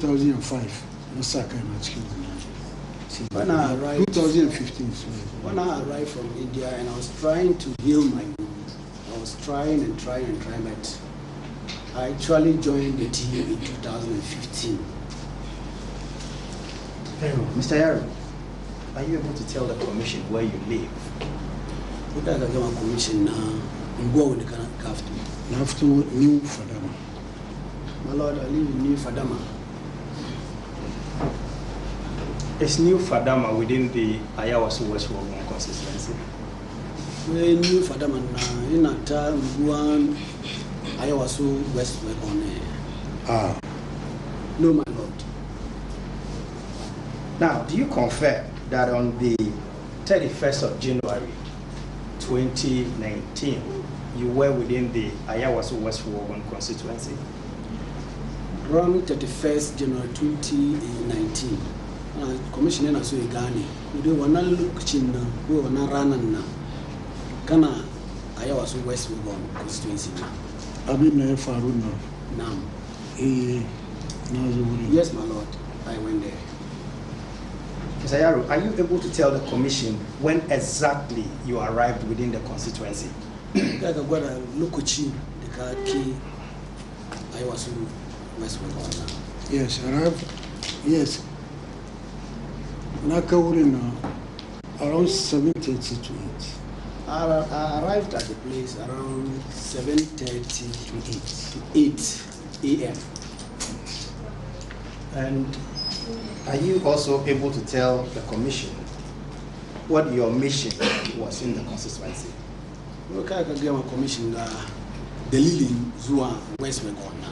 2005. When I arrived, 2015. when I arrived from India and I was trying to heal my wound, I was trying and trying and trying, but I actually joined the team in 2015. Mr. Yaro, are you able to tell the commission where you live? What I got a commission now, I'm going to Kaftu. Kaftu, New Fadama. My lord, I live in New Fadama. Is New Fadama within the Ayawasu West Wogan constituency? We New Fadama now, in a time, one Ayawasu West Wogan. Ah. No, my lord. Now, do you confirm that on the 31st of January 2019, you were within the Ayawasu West Wogan constituency? Around 31st January 2019, Commissioner Aso Igani, we were not looking, we were not running. Kana Ayawasu West Wogan constituency. I've been there for now. Yes, my lord, I went there. Mr. Yaro, are you able to tell the commission when exactly you arrived within the constituency? Yes, arrived. Yes. Nakawurina around 7:30 to 8. I arrived at the place around 7:30 to 8 a.m. And are you also able to tell the commission what your mission was in the constituency? Okay, I can commission the Lily Zua West Wogan.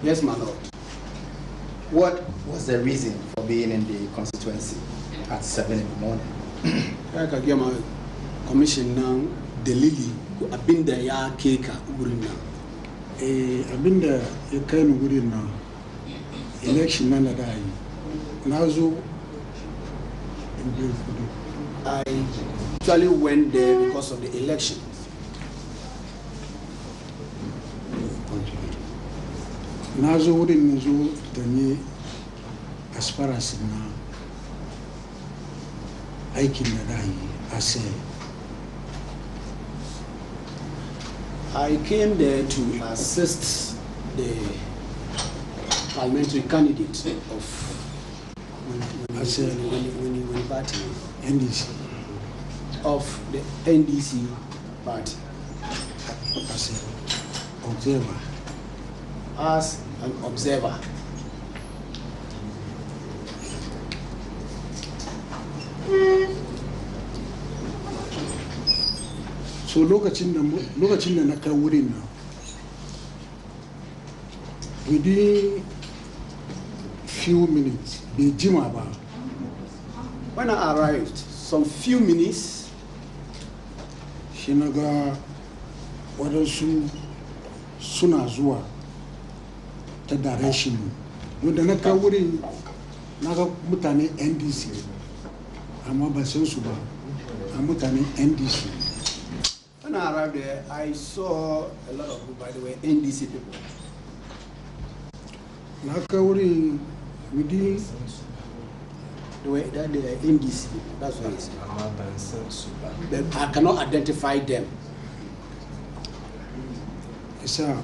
Yes, my lord. What was the reason for being in the constituency at 7 in the morning? I can get my commission now. The Lily, I've been there, ya cake, Urina. I've been there, you can go in now. Election none that I actually went there because of the election. Nazo wouldn't know the as far as now. I say I came there to assist the parliamentary candidate of when party NDC of the NDC party as an observer. As an observer. So lokacin da na kai wurin nan, within few minutes, bai jima ba. When I arrived, some few minutes, shi na ga waɗansu suna zuwa ta direction. Wanda na kai wurin na ga mutane NDC, amma ba san su ba, a mutane NDC. When I arrived there, I saw a lot of people, by the way, NDC people. Na kai wurin within the way that they are NDC people, that's what I said. But I cannot identify them. Sir,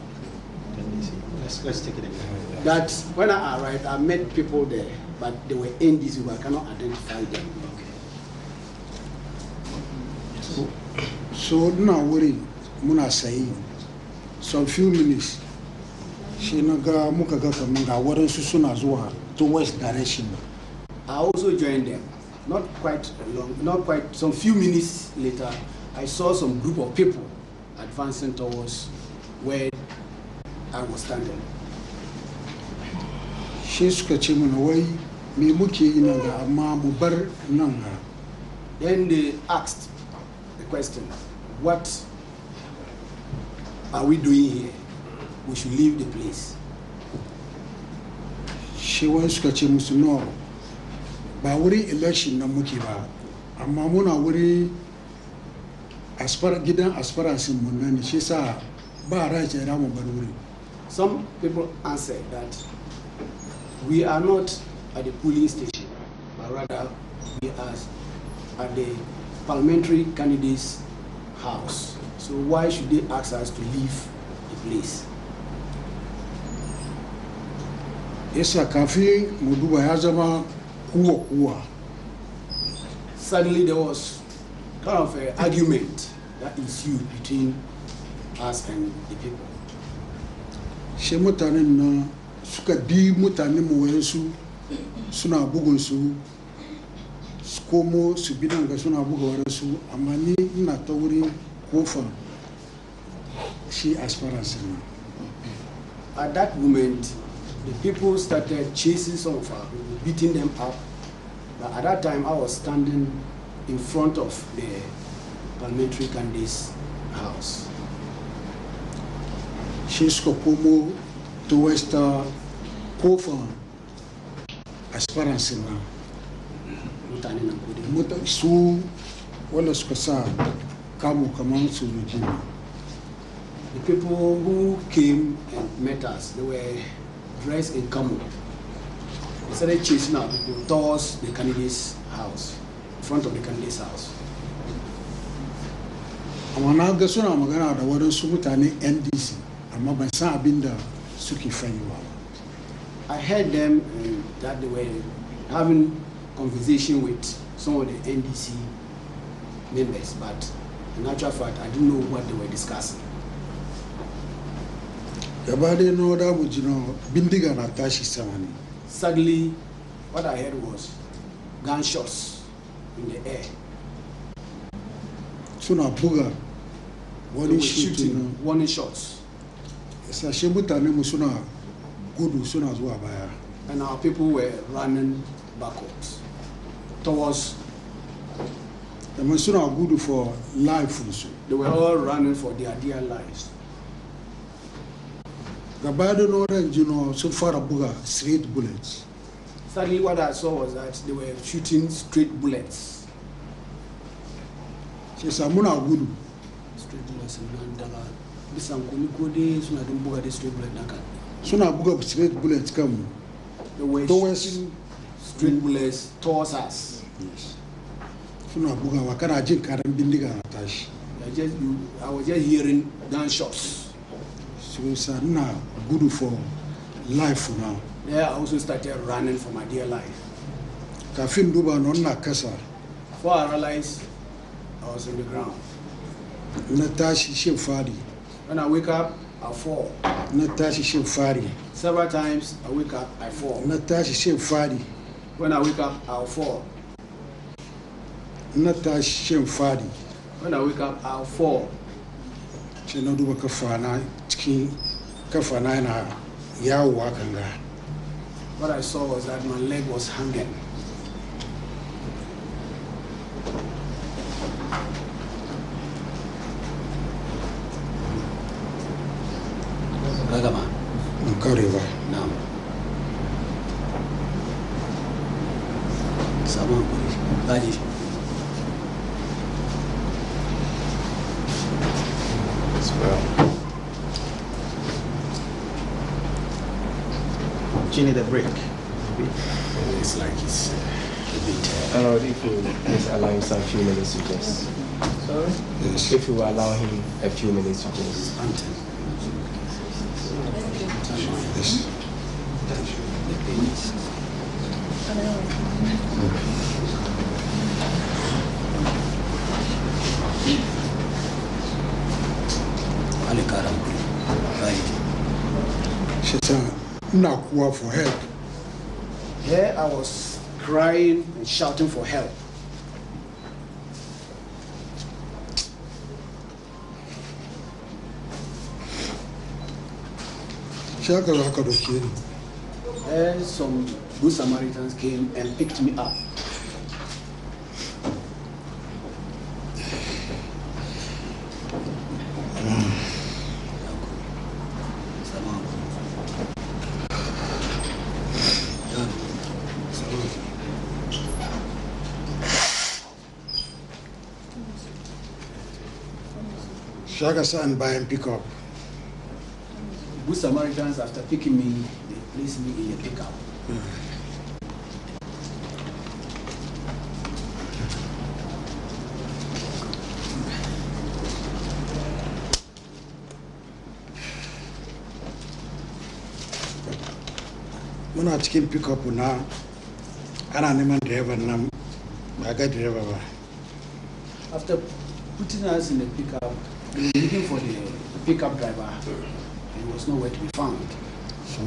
Let's take it again. That when I arrived, I met people there, but they were NDC people. I cannot identify them. so na wuri muna sayi some few minutes shi na ga muka ga kaman ga waɗansu suna zuwa to west direction. I also joined them. Not quite long, not quite some few minutes later, I saw some group of people advancing towards where I was standing. Shi suka ce mana wai me muke yi nan ga amma mu bar nan ga. Then they asked the question, what are we doing here? We should leave the place. Shi wai suka ce musu no, ba wuri election nan muke ba, amma muna wuri gidan asparasin mun nan shi sa ba right ya mu bar wuri. Some people answered that we are not at the polling station, but rather we are at the parliamentary candidates' house. So why should they ask us to leave the place? Esa kafi muduba ya zama kuwa. Suddenly there was kind of an argument that ensued between us and the people. She mutanen na suka bi mutanen mu wayansu suna bugun su komo su bidan ga suna buga wayansu amma ni ina ta wurin kofa shi aspirants na. At that moment, the people started chasing some of our people, beating them up. But at that time, I was standing in front of the parliamentary candidates' house. She suka komo towards the kofa aspirants na. Su wala suka sa kamu kaman sojoji ne. The people who came and met us, they were dressed in camo. They started chasing our people towards the candidate's house, in front of the candidate's house. Amma na ga suna magana da wadansu mutane NDC, amma ban san abin da suke fayiwa. I heard them that they were having conversation with some of the NDC members, but in actual fact, I didn't know what they were discussing. Gabade no da mu jino bindiga na tashi sama ne. Sadly, what I heard was gunshots in the air. Suna buga wani shooting warning shots. Sashe mutane mu suna gudu suna zuwa baya. And our people were running backwards towards. Amma suna gudu for life also. They were all running for their dear lives. Gabade no da jino sun fara buga straight bullets. Sadly, what I saw was that they were shooting straight bullets. Sai samuna gudu. Straight bullets and daga bisan kuni suna dun buga da straight bullet naka. Suna buga straight bullets kam. They were shooting straight bullets towards us. Yes. Suna bugawa kana jin karan bindiga na tashi. I was just hearing gunshots. So sana good for life now. There I also started running for my dear life. Kafin duba no na kasa. Before I realized I was on the ground. Na tashi shin fari. When I wake up, I fall. Na tashi shin fari. Several times I wake up, I fall. Na tashi shin fari. When I wake up, I'll fall. Na tashi shin fari. When I wake up, I'll fall. Sai na duba kafana cikin kafana yana yawo hakan ga. What I saw was that my leg was hanging. Gagama. Nkariba. Naam. Sama Gaji. Well, do you need a break? It's like it's a bit. I if you just allow him some few minutes to just. Sorry? Yes. If you allow him a few minutes to just. Yes. She said, "Na kuwa for help." Here I was crying and shouting for help. Shaka zaka doke ni. Then some good Samaritans came and picked me up. Shaka sa and buy and pick up. Good Samaritans, after picking me, they placed me in a pickup. When I cikin pickup na ana neman driver nan ba ga driver ba. After putting us in the pickup, we were looking for the pickup driver. He was nowhere to be found. So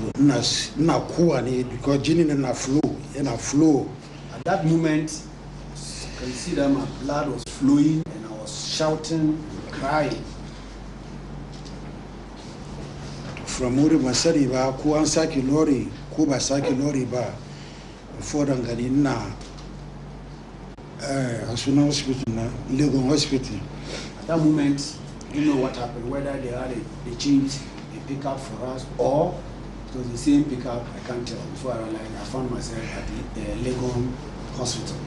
na kuwa ne because jini na flow. At that moment, you can see that my blood was flowing and I was shouting, crying. From wuri masari ba ko an saki lorry ko ba saki lorry ba for gani na Asuna hospital na Legon hospital. At that moment, you know what happened, whether they changed a pickup for us or it was the same pickup, I can't tell. Before I realized, I found myself at the Legon hospital.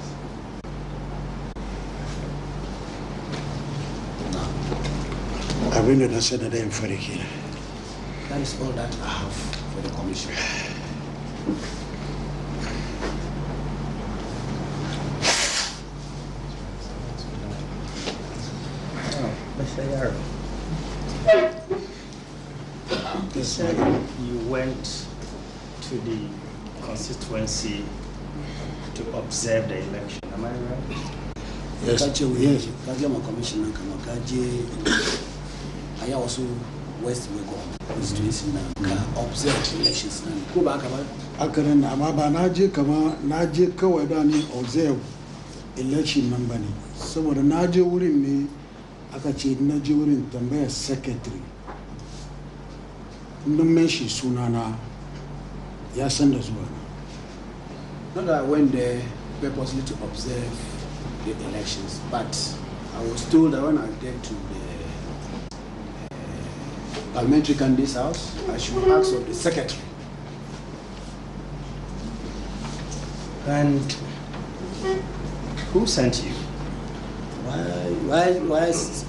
Abin da na sanar da yin farki. That is all that I have for the commission. Mr. Yaro, you said you went to the constituency to observe the election. Am I right? Yes. Yes. Commissioner I also West Legon constituency now observe elections now. Go back about. Akaran amma ba na je kawai da ni observe election nan bane saboda na je wurin ne aka ce na je wurin tambaya secretary nan mai shi sunana ya san da zuwa Not that I went there purposely to observe the elections, but I was told that when I get to the parliamentary candidate's house, I should ask of the secretary. And who sent you? Why is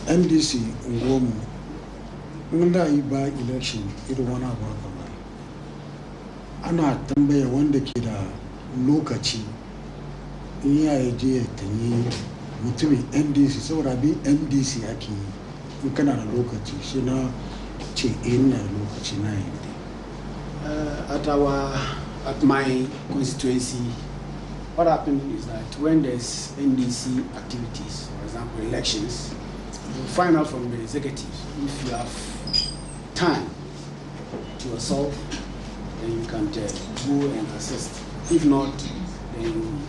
NDC Ngomu wanda yi ba election irin wani abu haka ba ana tambaya wanda ke da lokaci in ya je ya tanyi mutumin NDC saboda bin NDC ake yi in kana da lokaci shi na ce ina da lokaci na yi at my constituency, what happened is that when there's NDC activities, for example elections, you find out from the executives if you have time to yourself, then you can go and assist. If not, then you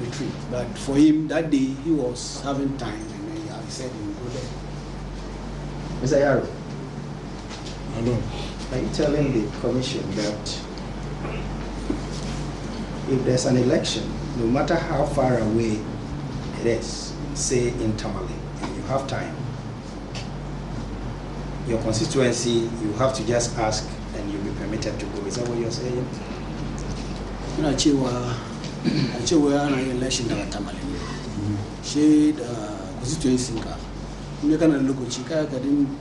retreat. But for him that day, he was having time, and then he said he would go there. Mr. Yaro, Hello. are you telling the commission that if there's an election, no matter how far away it is, say in Tamale, and you have time, your constituency, you have to just ask and you'll be permitted to go? Is that what you're saying? You know, Achiwa an election that Tamale. She constituency ka. You can look at Chika, didn't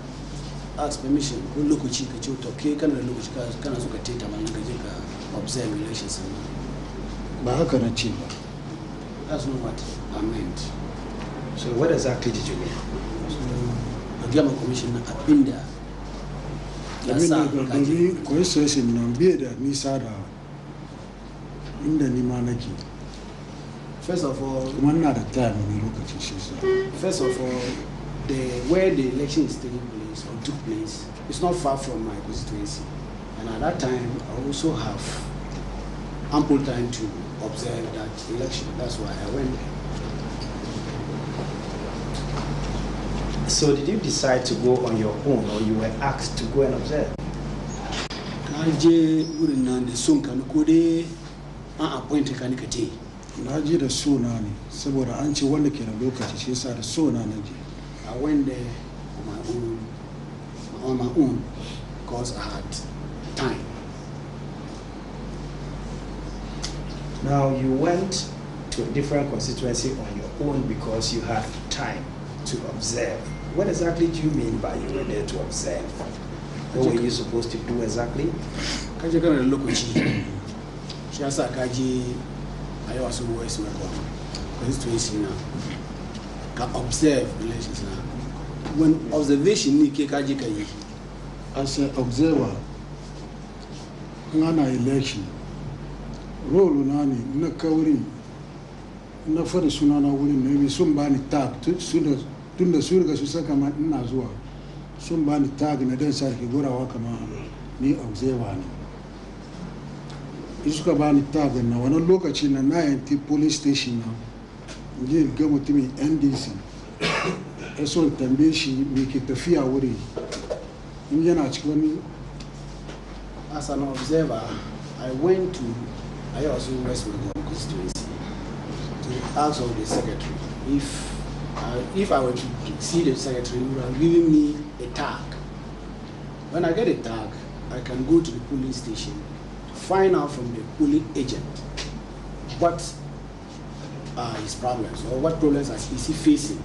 ask permission. Go look at Chika, okay, can look at Chika, can look at Tamale, observe elections. Ba haka na ce ba. That's not what I meant. So what exactly did you mean? So, the German Commission had been there. Domin constitution nan bai da nisa da inda ni ma nake. First of all, Kuma na da time wani lokaci shi sa. First of all, where the election is taking place or took place, it's not far from my constituency. And at that time, I also have ample time to observe that election. That's why I went there. So did you decide to go on your own, or you were asked to go and observe? Na je wurin nan da son ka ko dai an appoint ka ne ka je. Na je da so na ne saboda an ce wanda ke da lokaci shi yasa da so na je. I went there on my own because I had time. Now you went to a different constituency on your own because you had time to observe. What exactly do you mean by you were there to observe? What were you supposed to do exactly? Kaji kana lokaci. Shi yasa kaji ayi wasu voice record. Constituency na ka observe elections na. When observation ni ke kaji kai. As an observer, ngana election. Role nani na kawri na fara suna na wurin ne sun bani tag tunda su riga su saka ma ina zuwa sun bani tag na dan sarki gorawa kama ni observer ne suka bani tag na wannan lokaci na 90 police station na je ga mutumin NDC so tambaye shi me ke tafiya wuri in yana cikin wani. As an observer, I went to Ishawu Yaro constituency to ask of the secretary if I were to see the secretary, he would have given me a tag. When I get a tag, I can go to the police station to find out from the police agent what are his problems or what problems is he facing.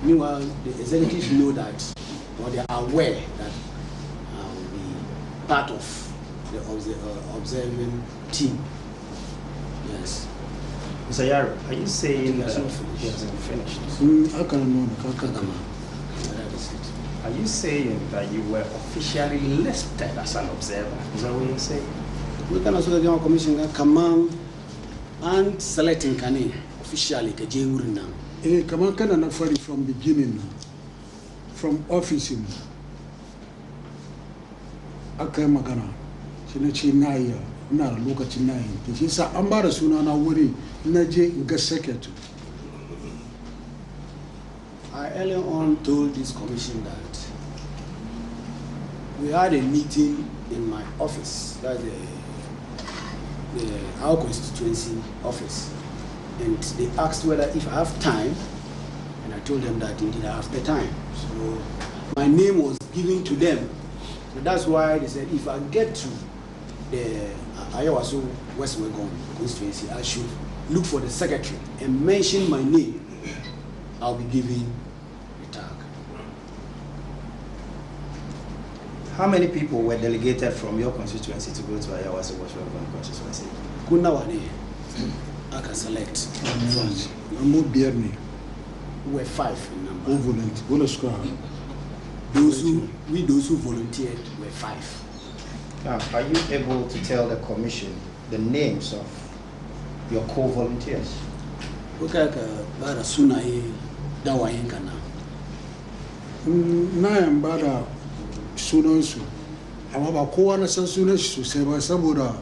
Meanwhile, the executives know that, or they are aware that I will be part of the observing team. Yes. Mr. Yaro, are you saying that he hasn't finished? Are you saying that you were officially listed as an observer? Is that what you're saying? We can also get a commission come and selecting Kane officially Kajewurina. Come on, can I from beginning, from officing. Aka magana shi na ce na iya ina da lokacin na yi shi sa an ba da suna na wuri na je ga secretary. I earlier on told this commission that we had a meeting in my office, that's our constituency office, and they asked whether if I have time, and I told them that indeed I have the time. So my name was given to them. So that's why they said if I get to the Ishawu Yaro constituency, I should look for the secretary and mention my name. I'll be given a tag. How many people were delegated from your constituency to go to Ishawu Yaro constituency? Kuna wane, I can select. We're 5 in number. Those who volunteered were 5. Now, are you able to tell the commission the names of your co-volunteers? Okay, bara sunaye dawayen kana. Na yan bada sunansu, amma ba kowa na san sunan shi sosai ba saboda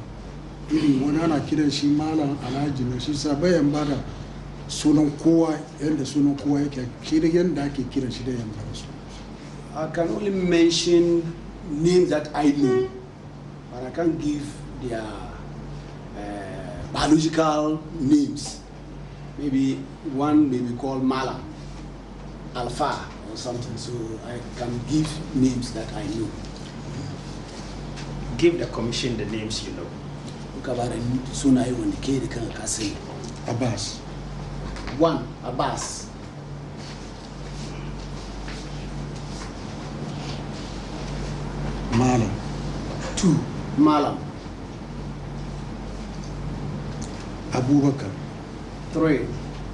irin wani ana kiran shi malam alhaji na shi sa bayan bada sunan kowa yanda sunan kowa yake kira yanda ake kiran shi da yan bada su. I can only mention names that I know, but I can't give their biological names. Maybe one may be called Mala, Alpha, or something. So I can give names that I know. Give the commission the names you know. Abbas. 1, Abbas. Malam. 2, Malam. Abubakar. 3,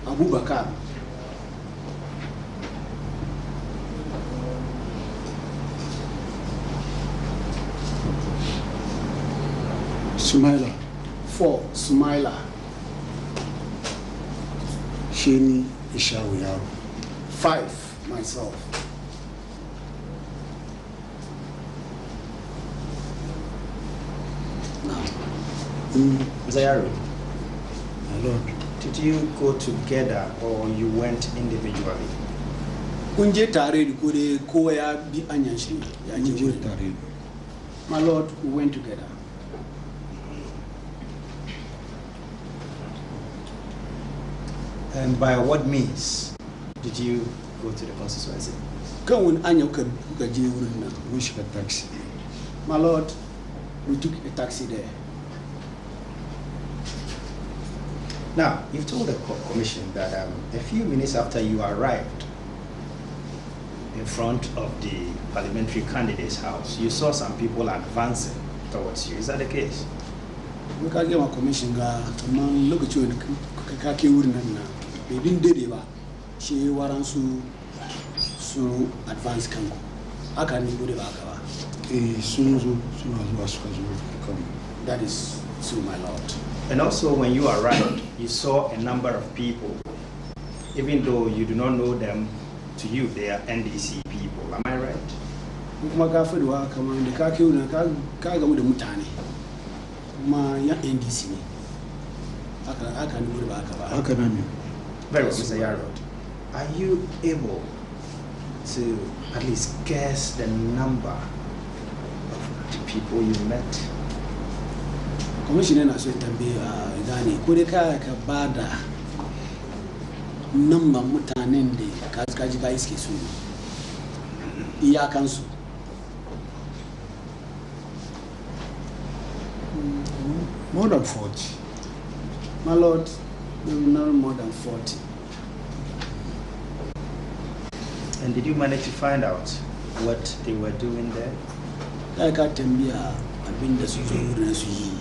Abubakar. 4, Sumaila. Sheni Ishawu Yaro. 5, myself. Mr. Yaro, My Lord. did you go together or you went individually? My Lord, we went together. And by what means did you go to the constituency? Which taxi? My Lord, we took a taxi there. Now, you've told the commission that a few minutes after you arrived in front of the parliamentary candidate's house, you saw some people advancing towards you. Is that the case? We can't get a commission. Look at you. Kaki urina. We didn't do it. She warrants to advance Kango. I can't do it. That is so, my lord. And also, when you arrived, you saw a number of people, even though you do not know them. To you, they are NDC people. Am I right? NDC. I can do it. Very well, Mr. Yaro. Are you able to at least guess the number of the people you met? Commissioner na so tambe gani ko dai ka bada number mutanen da kaji ka iske su iyakan su More than 40. My lord, no more than 40. And did you manage to find out what they were doing there? I can't tell me I've been the Suzu.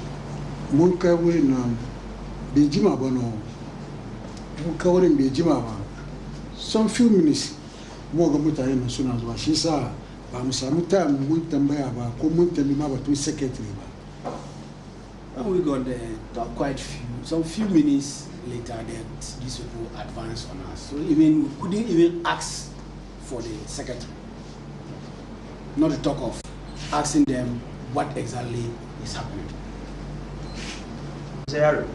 Munka win Bijima Bono. Munka win Bijima. Some few minutes more Gamuta as soon as she saw Bamsamuta Muntambaya, Komuntamima to secretary. And we got quite some few minutes later that these people advanced on us. So even we couldn't even ask for the secretary. Not to talk of asking them what exactly is happening. There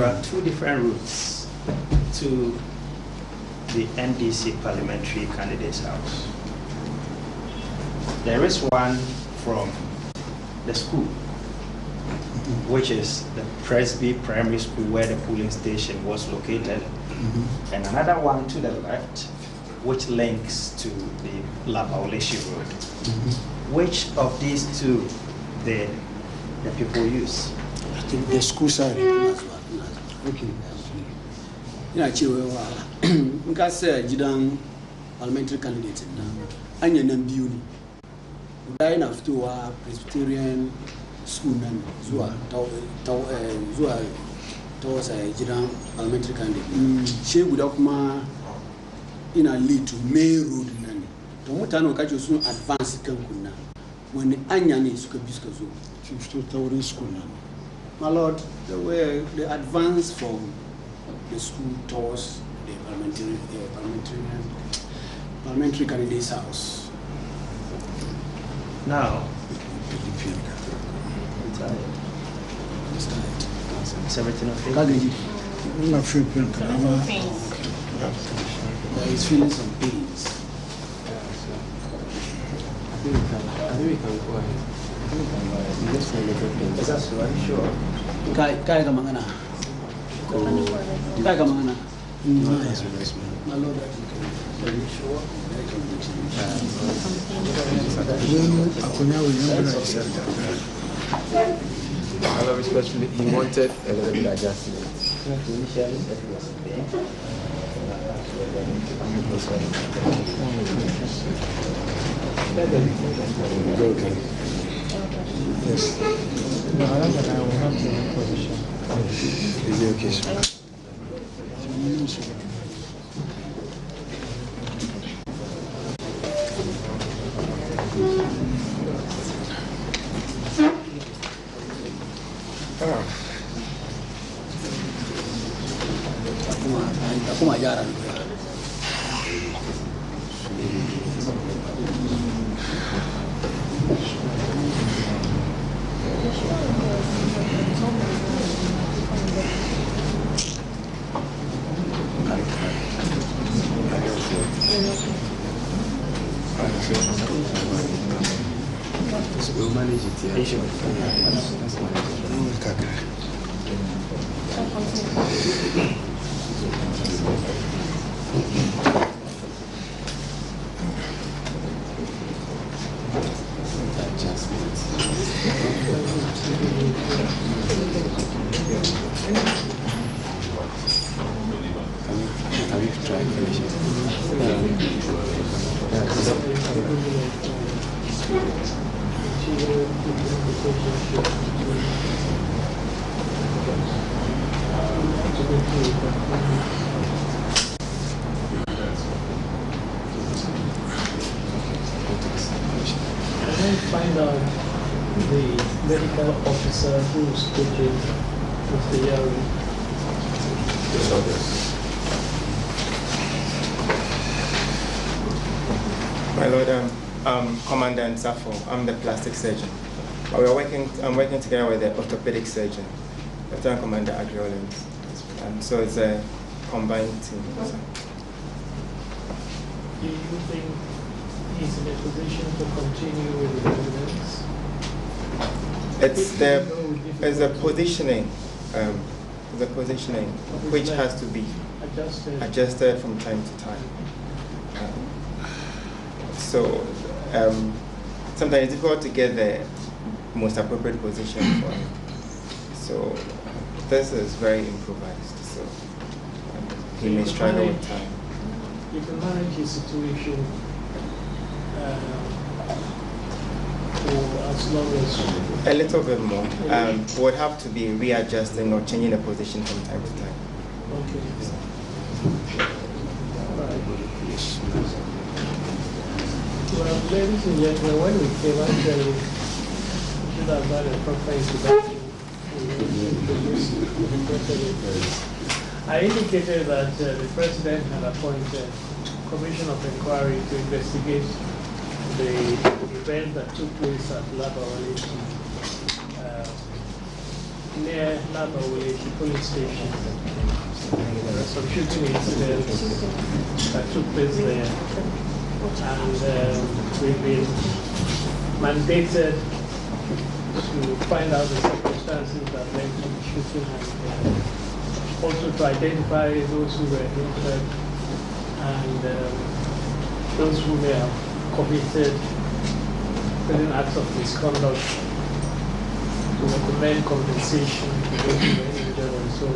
are two different routes to the NDC parliamentary candidate's house. There is one from the school, which is the Presby Primary School where the polling station was located, and another one to the left, which links to the Labaoleshi Road. Which of these two did the people use? I think the school side. Okay. Yeah, because Jidan parliamentary candidate now, Anya Nambiuni, dying after a Presbyterian school nan Zua towards a Jidan parliamentary candidate. She would have in a lead to May Road Nani. Tomutano Kajo soon advanced Kankuna when the Anyani Sukabiska Zoo. 50,000 school. My lord, they advanced from the school towards the parliamentary candidate's house. Now, Is everything okay? He's feeling some pains. I think we can go ahead. You just feel a little pain. Is that so? Are you sure? Kaya ka mangana. Kaya ka mangana. My lord, Are you sure? However, especially he wanted a little bit adjustment. Initially, that was there. Okay. Yes. No, I don't think I will have to make position. Is it okay, sir? Aku majaran. We'll manage it here. Are you sure? That's adjustments. try and finish it. And then find out the medical officer who's taking Mr. Yaro. My Lord, Commandant Safo, I'm the plastic surgeon. I'm working together with the orthopedic surgeon, Lieutenant Commander A.W.W. So it's a combined team. Do you think he's in a position to continue with the evidence? It's the positioning, which has to be adjusted from time to time. So sometimes it's difficult to get the most appropriate position for him. So this is very improvised. So he may struggle with time. You can manage his situation for as long as... A little bit more. Would have to be readjusting or changing the position from time to time. Okay. Well, ladies and gentlemen, when we came, actually, we should have done a proper introduction. I indicated that the President had appointed a commission of inquiry to investigate the event that took place at Labawaleshi, near Labawaleshi police station. There were some shooting incidents that took place there. And we've been mandated to find out the circumstances that led to the shooting and also to identify those who were injured and those who may have committed certain acts of misconduct, to recommend compensation to those who were injured and so on.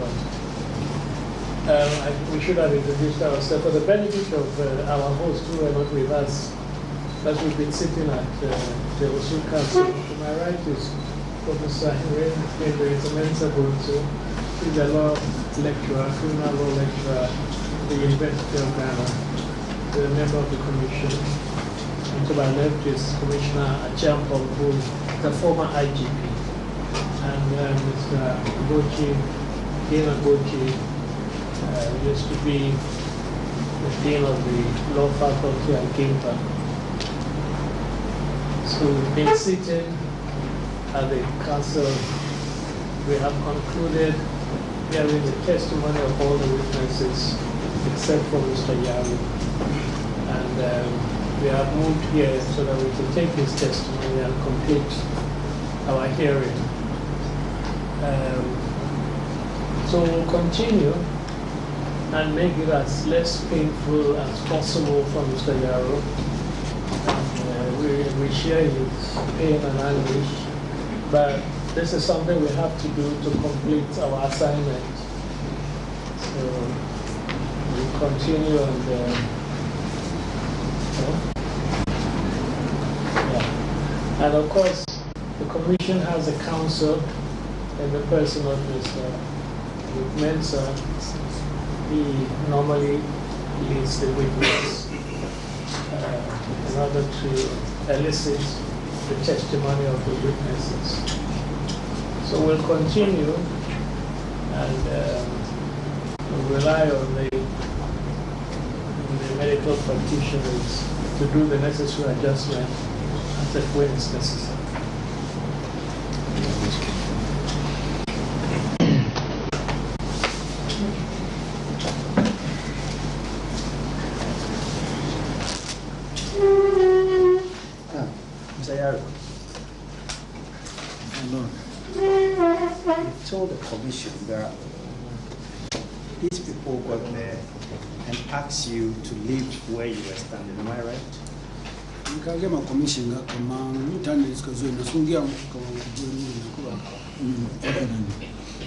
We should have introduced ourselves for the benefit of our hosts who are not with us, as we've been sitting at the Osu Council. To my right is Professor Henry Mensa Bonso, who is a law lecturer, criminal law lecturer at the University of Ghana, the member of the commission. And to my left is Commissioner Achampong, who is the former IGP, and Mr. Bochi, Gena Bochi, used to be the dean of the law faculty at Gimpa. So we've been seated at the council. We have concluded hearing the testimony of all the witnesses except for Mr. Yaro. And we have moved here so that we can take his testimony and complete our hearing. So we'll continue and make it as less painful as possible for Mr. Yaro. And, we share his pain and anguish, but this is something we have to do to complete our assignment. So we continue and yeah. And of course, the commission has a counsel in the person of Mr. Mensa. He normally leads the witness in order to elicit the testimony of the witnesses. So we'll continue and we'll rely on the medical practitioners to do the necessary adjustment as if when it's necessary. Told the commission that these people got there and asked you to leave where you were standing. Am I right?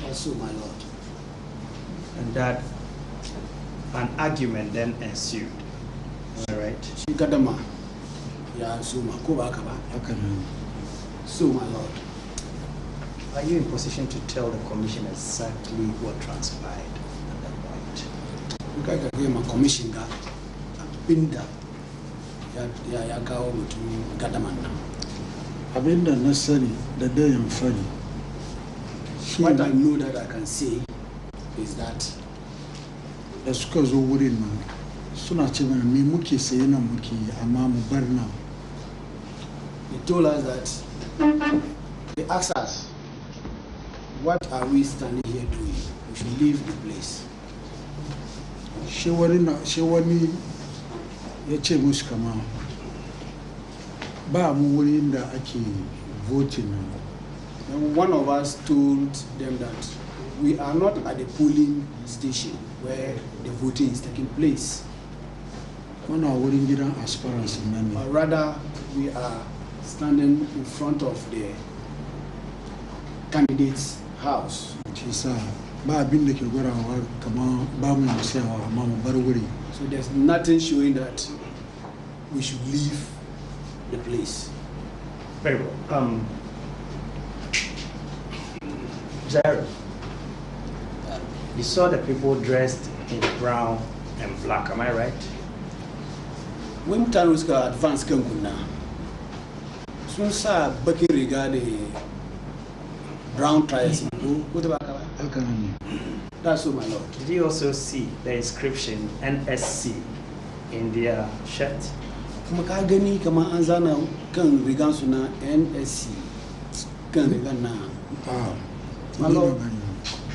Also, my lord. And that an argument then ensued. Am I right? She got the man. Yeah, so my Kobakaba. So, my lord. Are you in position to tell the commission exactly what transpired at that point? Because I gave my commission got Binda. Ya kawo mutum gadaman nan. Abinda na sani da dayan fari. What I know that I can say is that da suka zo wurin nan suna ce mana me muke saye nan muke amma mu bar nan. they told us that they asked us, what are we standing here doing? We should leave the place. Shi wani ya ce musu kama ba mu wurin da ake voting nan. And one of us told them that we are not at the polling station where the voting is taking place. Muna wurin gidan aspirants nan ne. But rather, we are standing in front of the candidate's house. Shi sa ba abin da ke gwarawa kama ba mu sayawa amma mu bar wuri. So there's nothing showing that we should leave the place. Very well. Jared, you saw the people dressed in brown and black, am I right? When Tanuska advanced Kankuna, soon saw Bucky regarding brown trials. That's all, my lord. Did you also see the inscription NSC in their shirt? Makagani kama anzana kan rigan suna NSC kan rigan na. My lord,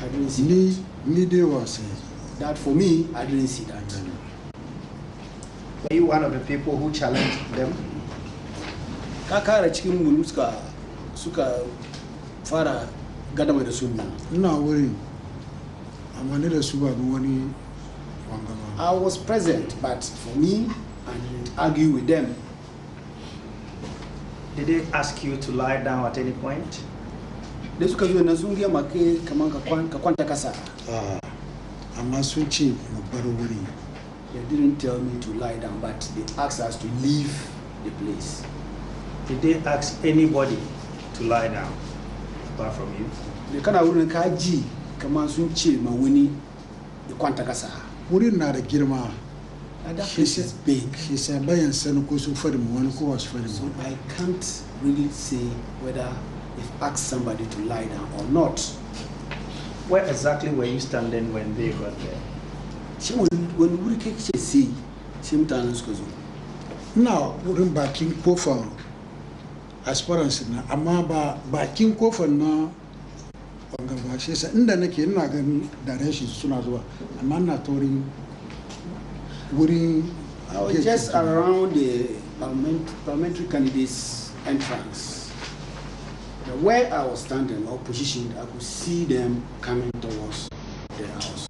I didn't see that. That for me, I didn't see that. Were you one of the people who challenged them? Kakara cikin mu suka fara gadama da sunna. Ina wurin amma ne da su ba wani wangama. I was present, but for me, I didn't argue with them. Did they ask you to lie down at any point? Da suka zo na sun gaya make kaman ka kwanta kasa. Amma sun ce mu bar wuri. They didn't tell me to lie down, but they asked us to leave the place. Did they ask anybody to lie down apart from you? Da kana wurin ka ji kaman sun ce ma wani ya kwanta kasa. Wurin na da girma. And that place is big. Shi sa bayan sani ko sun fari mu wani ko wasu fari So mu. I can't really say whether they've asked somebody to lie down or not. Where exactly were you standing when they got there? Shi wani wuri kai ce sai mutanen suka zo. Ina wurin bakin kofar aspirants na amma ba bakin kofar na wangaba shi sa inda nake ina ganin direction suna zuwa amma ina taurin wurin. I was just around the parliamentary candidates entrance. Where I was standing or positioned, I could see them coming towards the house.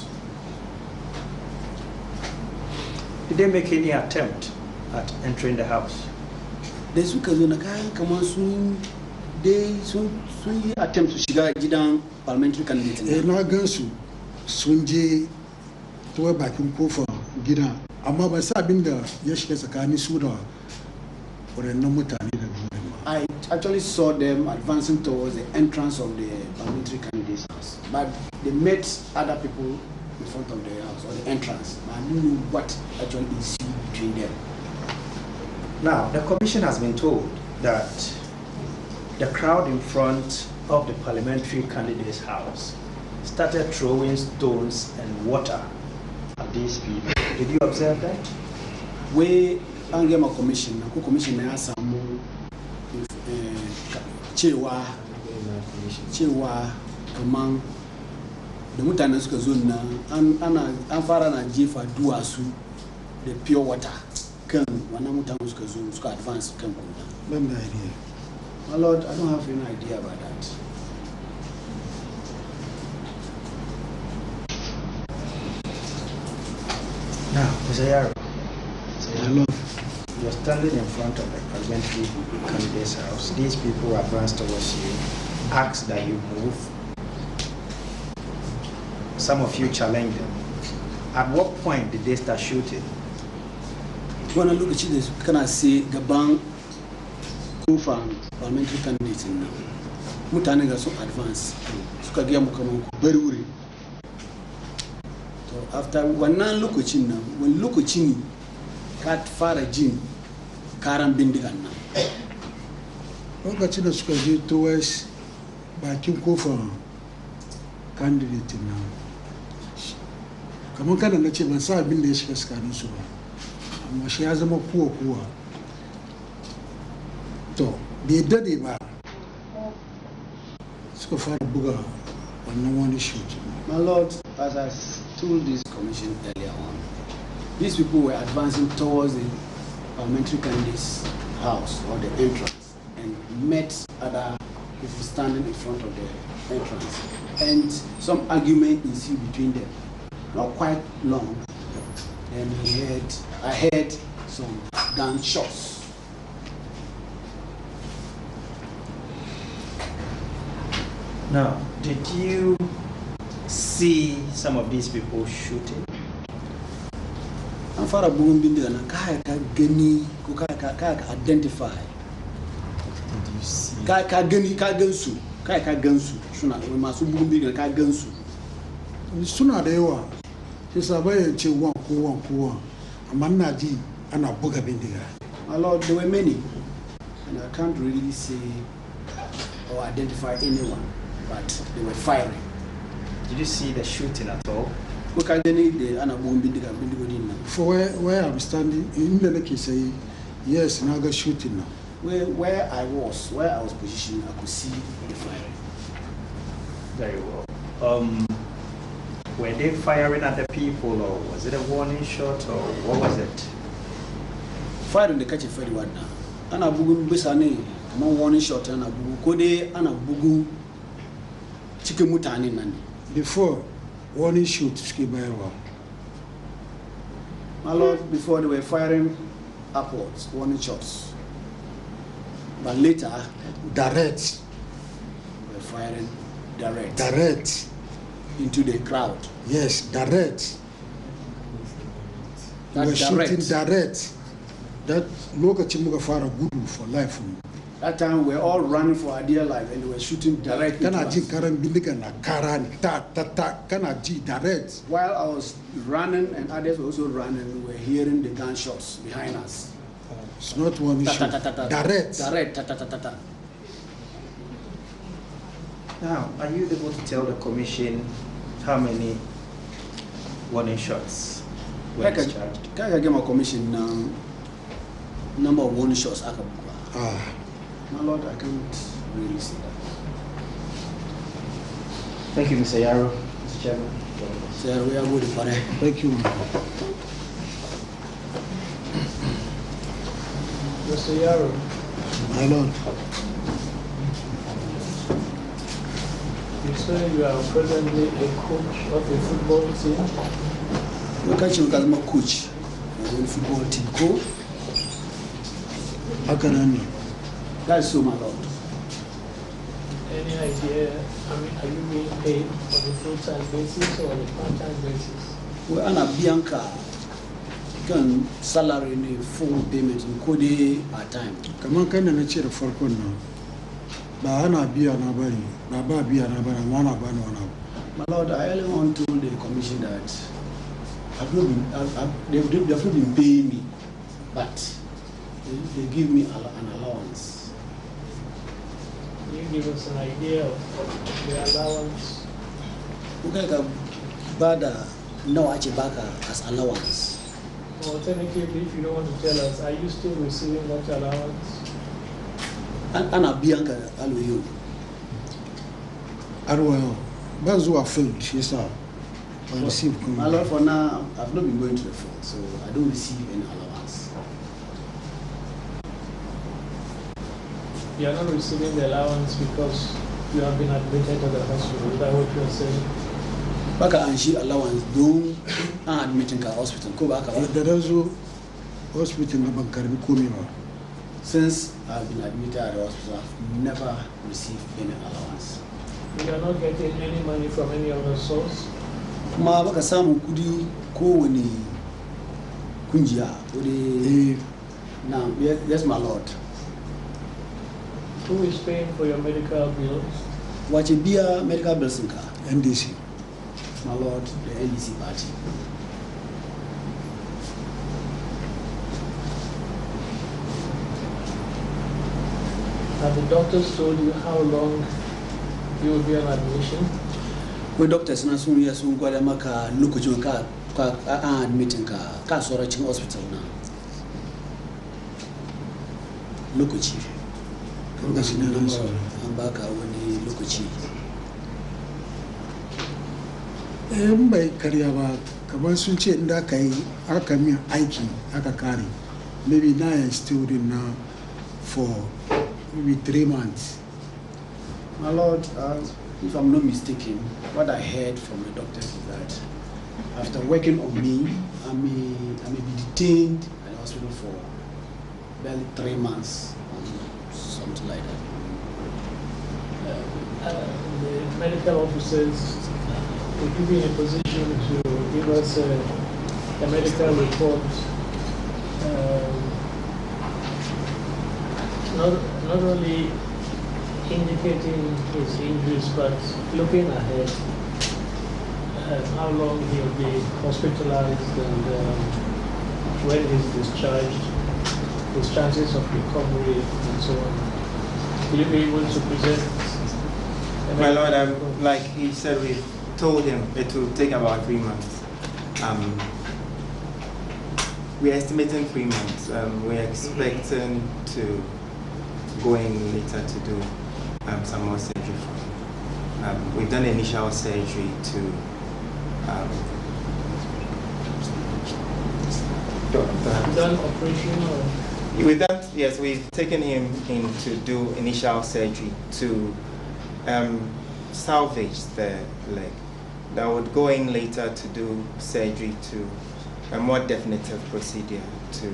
Did they make any attempt at entering the house? Da suka zo na kayan kamar sun yi attempt to shiga gidan parliamentary candidate. Na gan su sun je tuwa bakin kofar gidan amma ba sa abin da ya shiga tsakanin su da waɗannan mutane da wurin ba. I actually saw them advancing towards the entrance of the parliamentary candidate's house, but they met other people in front of the house or the entrance. I didn't know what actually ensued between them. Now, the commission has been told that the crowd in front of the parliamentary candidate's house started throwing stones and water at these people. Did you observe that? We angema commission, na commission na samu cewa kaman da mutanen suka zo na an fara na jefa duwatsu da pure water kan wannan mutanen suka zo suka advance kan kuna. Ban da idea. My lord, I don't have any idea about that. Now, Mr. Yaro, Hello. you're standing in front of the parliamentary candidate's house. These people advance towards you, ask that you move. Some of you challenge them, At what point did they start shooting? When I look at this, can I see Gabang from parliamentary candidates in now? Mutanega so advanced. So Kagia Mukamu very worried. So after when I look at now, when look at you, cat fara jin, Karam Bindigan now. Look at you, Sukaji towards bakin kofar candidate now. Kamar kana na ce ban sa abin da ya shiga tsakanin su ba, amma shi ya zama kuwa to bai dade ba suka fara buga wannan wani shoot. My Lord, as I told this commission earlier on, these people were advancing towards the parliamentary candidate's house or the entrance and met other people standing in front of the entrance, and some argument ensued between them. Not quite long, then I heard some gunshots. Now, did you see some of these people shooting? I'm far above being there, and I can't identify. Did you see? Suna da yawa shi sabai ce wan kowa amma na ji ana buga bindiga. My Lord, there were many, and I can't really say or identify anyone, but they were firing. Did you see the shooting at all? For where I'm standing, in the case, say yes, now go shooting now. Where I was positioned, I could see the firing. Very well. Were they firing at the people, or was it a warning shot, or what was it? Firing the catch a very word now. Ana bugu bisane, no warning shot. Ana bugu kode, ana bugu chikemutani nani. Before warning shot, my Lord, before they were firing upwards, warning shots. But later, direct. They were firing direct. Direct. Into the crowd. Yes, direct. We were shooting direct. That look at Chimuga Fara good for life. That time we were all running for our dear life and they were shooting direct. Direct. While I was running and others were also running, we were hearing the gunshots behind us. It's not one issue. Direct. Direct. Now, are you able to tell the commission how many warning shots were discharged? Can I get my commission now? Number of warning shots. My Lord, I can't really see that. Thank you, Mr. Yaro. Mr. Chairman. Sir, we are good for it. Thank you. Mr. Yaro. My Lord. You say you are presently a coach of a football team? We catch him as my coach of a football team. Cool? How can I know? That's so, my Lord. Any idea, are you being paid on a full-time basis or on a part-time basis? Well, Anna Bianca can salary in a full payment in Code at time. Come on, can I cheer for now? Bahana Bia Nabari, Baba Bia Nabara, Mana Bano. My Lord, I only want to the commission that they've been paying me, but they give me an allowance. Can you give us an idea of the allowance? Okay, Bada, no, Achibaka as allowance. Alternatively, if you don't want to tell us, are you still receiving that allowance? Anna Bianca, Alu. Arwell, Bazua field, she saw. I received. My Lord, for now, I've not been going to the field, so I don't receive any allowance. You are not receiving the allowance because you have been admitted to the hospital. Is that what you are saying? Baka and she allowance don't admitting to hospital. Go back. There is a hospital in Bankari. Since I've been admitted at the hospital, I've never received any allowance. You are not getting any money from any other source? kuma baka samu kudi kowane kungiya wuri now yes my lord. Who is paying for your medical bills? Wace biya medical bills ka? NDC. My lord, the NDC party. Have the doctors told you how long you will be on admission? We doctors na sun ya sun gwada maka lokacin ka admitting ka soracin hospital na. Lokaci ne na so an baka wani lokaci. Bai karya ba kamar sun ce inda aka yi aka min aiki aka kare maybe now I still in now for maybe 3 months. My lord, if I'm not mistaken, what I heard from the doctors is that after working on me, I may be detained at the hospital for barely 3 months, something like that. The medical officers will give you in a position to give us a medical report, not only indicating his injuries, but looking ahead, how long he'll be hospitalized and when he's discharged, his chances of recovery and so on. Will you be able to present? My lord, like he said, we told him it will take about 3 months. We're estimating 3 months. We're expecting to go in later to do some more surgery for him. We've done initial surgery to done operation or? with that, yes, we've taken him in to do initial surgery to salvage the leg. That would go in later to do surgery to a more definitive procedure to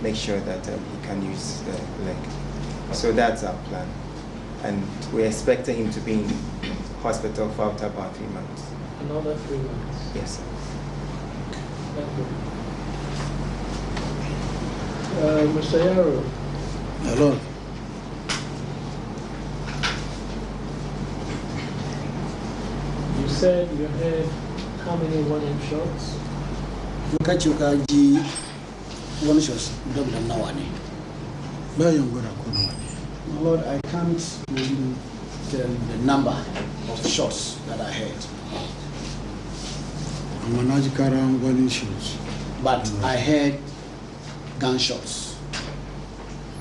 make sure that he can use the leg. So that's our plan. And we're expecting him to be in hospital for about 3 months. Another 3 months? Yes, sir. Thank you. Mr. Yaro. Hello. You said you had how many warning shots? Muka ji one shots double nawa ne. Bayan gwada kuma. My lord, I can't really tell the number of shots that I heard. Amma na ji karan wani shots. But I heard gunshots.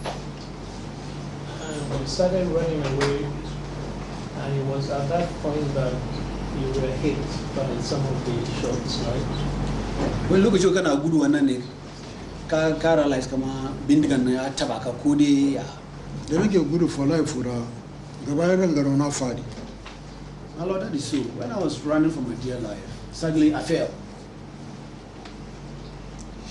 And you started running away, and it was at that point that you were hit by some of the shots, right? Wani lokaci kana gudu wannan ne ka realize kama bindigan na ya taba ka ko dai ya. Da nake gudu for life da gaba ya gangaro na fadi. My lord, that is so. When I was running for my dear life, suddenly I fell.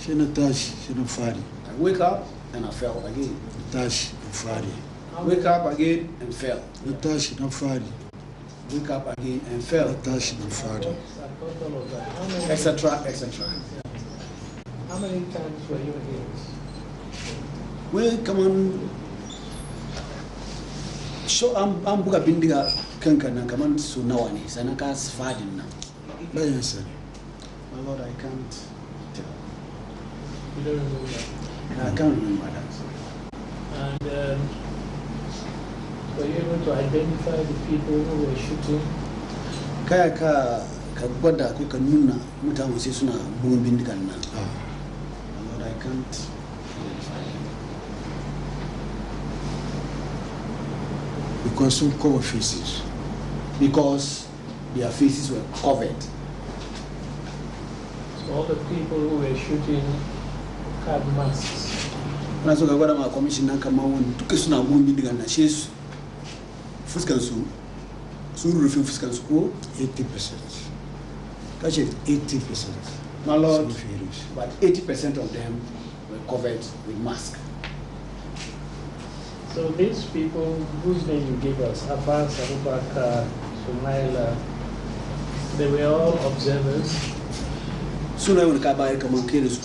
Shi na tashi, shi na fadi. I wake up and I fell again. Na tashi, na fadi. I wake up again and fell. Na tashi, na fadi. Wake up again and fell. Na tashi, na fadi. Etc. Etc. How many times were you hit? Well, come on. So I'm buga bindiga kanka nan kaman su nawa ne sai na ka fadin nan. Bayan sani. My lord, I can't tell. You don't remember that? I can't remember that. And were you able to identify the people who were shooting? Kaya ka gwada ko ka nuna mutane sai suna bugun bindigan nan. My lord, I can't identify them. Because some cover faces. Because their faces were covered. So all the people who were shooting had masks. Kana so ka gwada ma commission nan kamar wani duka suna bugun bindigan nan shi fuskan su sun rufe fuskan su ko 80%. kace 80%. my lord, Some faces. but 80% of them were covered with masks. So these people whose name you gave us, Abbas, Abubakar, Sumaila, They were all observers. Soon I will come by Kamankiris.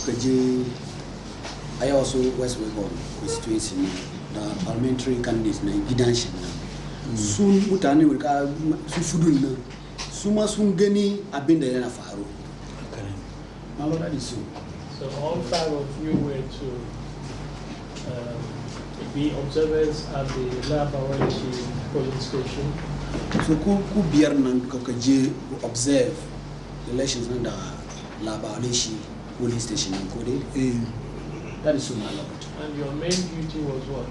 I also West Wagon constituency, the parliamentary candidates, Gidanshin. Soon Utani will come Sufuduna. Suma Sungeni, I've been there in a faro. My Lord, that is so. So all 5 of you were to be observers at the Labawalishi polling station. So ku biar nan kakaje observe elections under Labawalishi polling station in Kode. That is so, my Lord. And your main duty was what?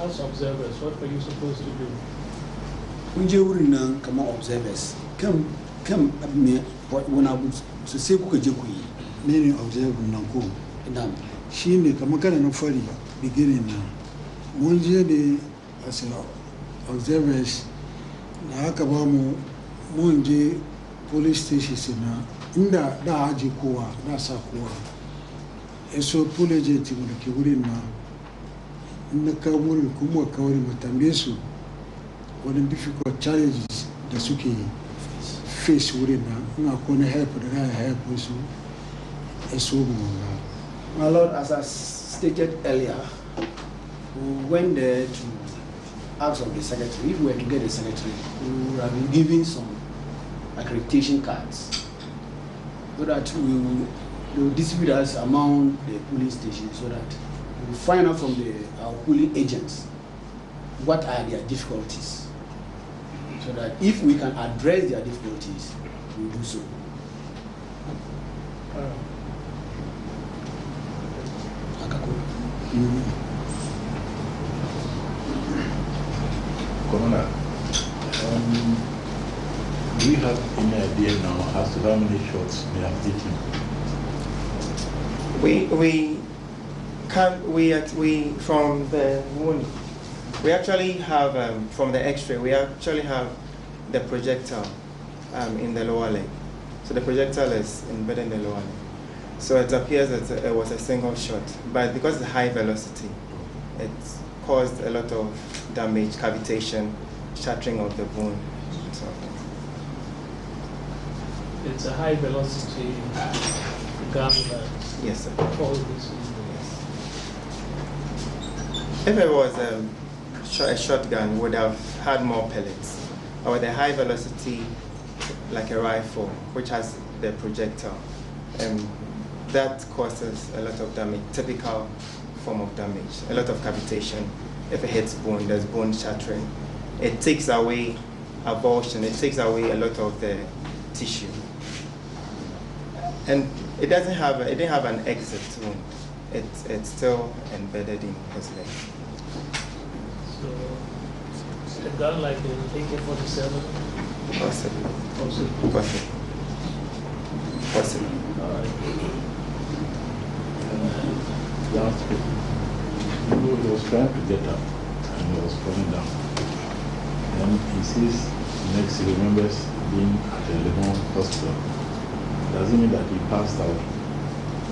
As observers, what were you supposed to do? Unje uri nan kama observers. Come when I would say kukaje kuyi. Many observe Nanko. She ne Kamakana no funny beginning now. One year as observers, Nakabamu, Monje police station in the Hajikoa, Nasakoa. So police team the Kiburina in the Kawuri Kumo Kawari Matambesu. What the difficult challenges the Suki face within now. I'm going to help the guy help with you. My Lord, as I stated earlier, we went there to ask of the secretary. If we were to get a secretary, we would have been given some accreditation cards so that they will distribute us among the polling stations so that we will find out from our polling agents what are their difficulties. So that if we can address their difficulties, we will do so. Commander, do you have any idea now as to how many shots they have taken? We from the wound, we actually have from the X-ray. We actually have the projectile in the lower leg. So the projectile is embedded in the lower leg. So it appears that it was a single shot, but because of the high velocity, it caused a lot of damage, cavitation, shattering of the bone. So it's a high velocity gun that yes, sir. caused this. If it was a shotgun, we would have had more pellets. Or with a high velocity, like a rifle, which has the projectile, that causes a lot of damage, typical form of damage, a lot of cavitation. If it hits bone, there's bone shattering. It takes away avulsion, it takes away a lot of the tissue. And it didn't have an exit wound. It's still embedded in his leg. So, a gun like an AK-47? Possibly. Possibly. Possibly. All right. Last week, he was trying to get up and he was falling down. Then he sees, next he remembers being at a Legon hospital. Does it mean that he passed out?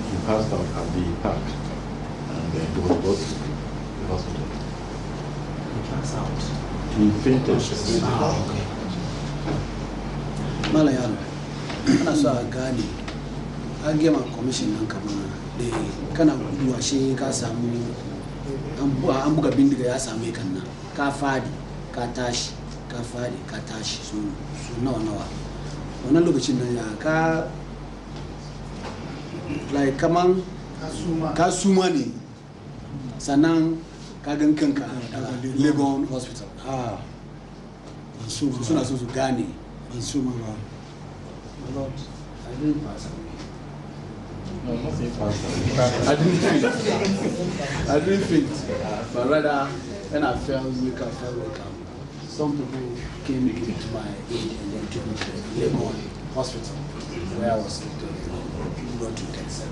He passed out at the park and then he was brought to the hospital. He passed out. He fainted. Okay. Malayalo, ana so a gane an gema commission nan kama da kana guduwa shi ka samu an buga bindiga ya same kan nan ka fadi ka tashi so nawa wannan lokacin nan ya ka like kaman ka suma ne sannan ka gan kanka Legon hospital suna so su gane Suma ba. My Lord, I didn't pass away. No, not saying passed away. I didn't faint. But rather, when I felt weak, some people came into my aid and then took me to Legon hospital, where I was brought to 10-7.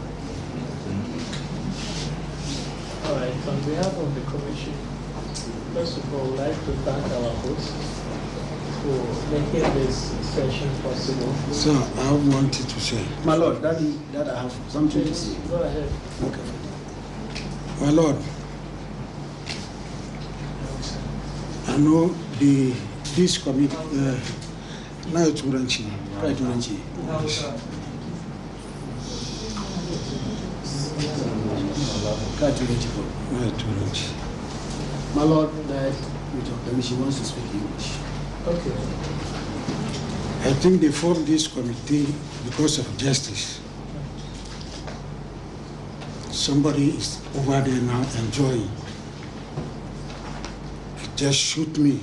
All right, on behalf of the commission, first of all, I'd like to thank our hosts for making this session possible. So I wanted to say, My Lord, that I have something to say. Go ahead. Okay. my Lord, I know this Na turanci. Kai turanci. Kai turanci ko. Na turanci. My Lord, that with your permission wants to speak English. Okay. I think they formed this committee because of justice. Somebody is over there now enjoying. He just shoot me.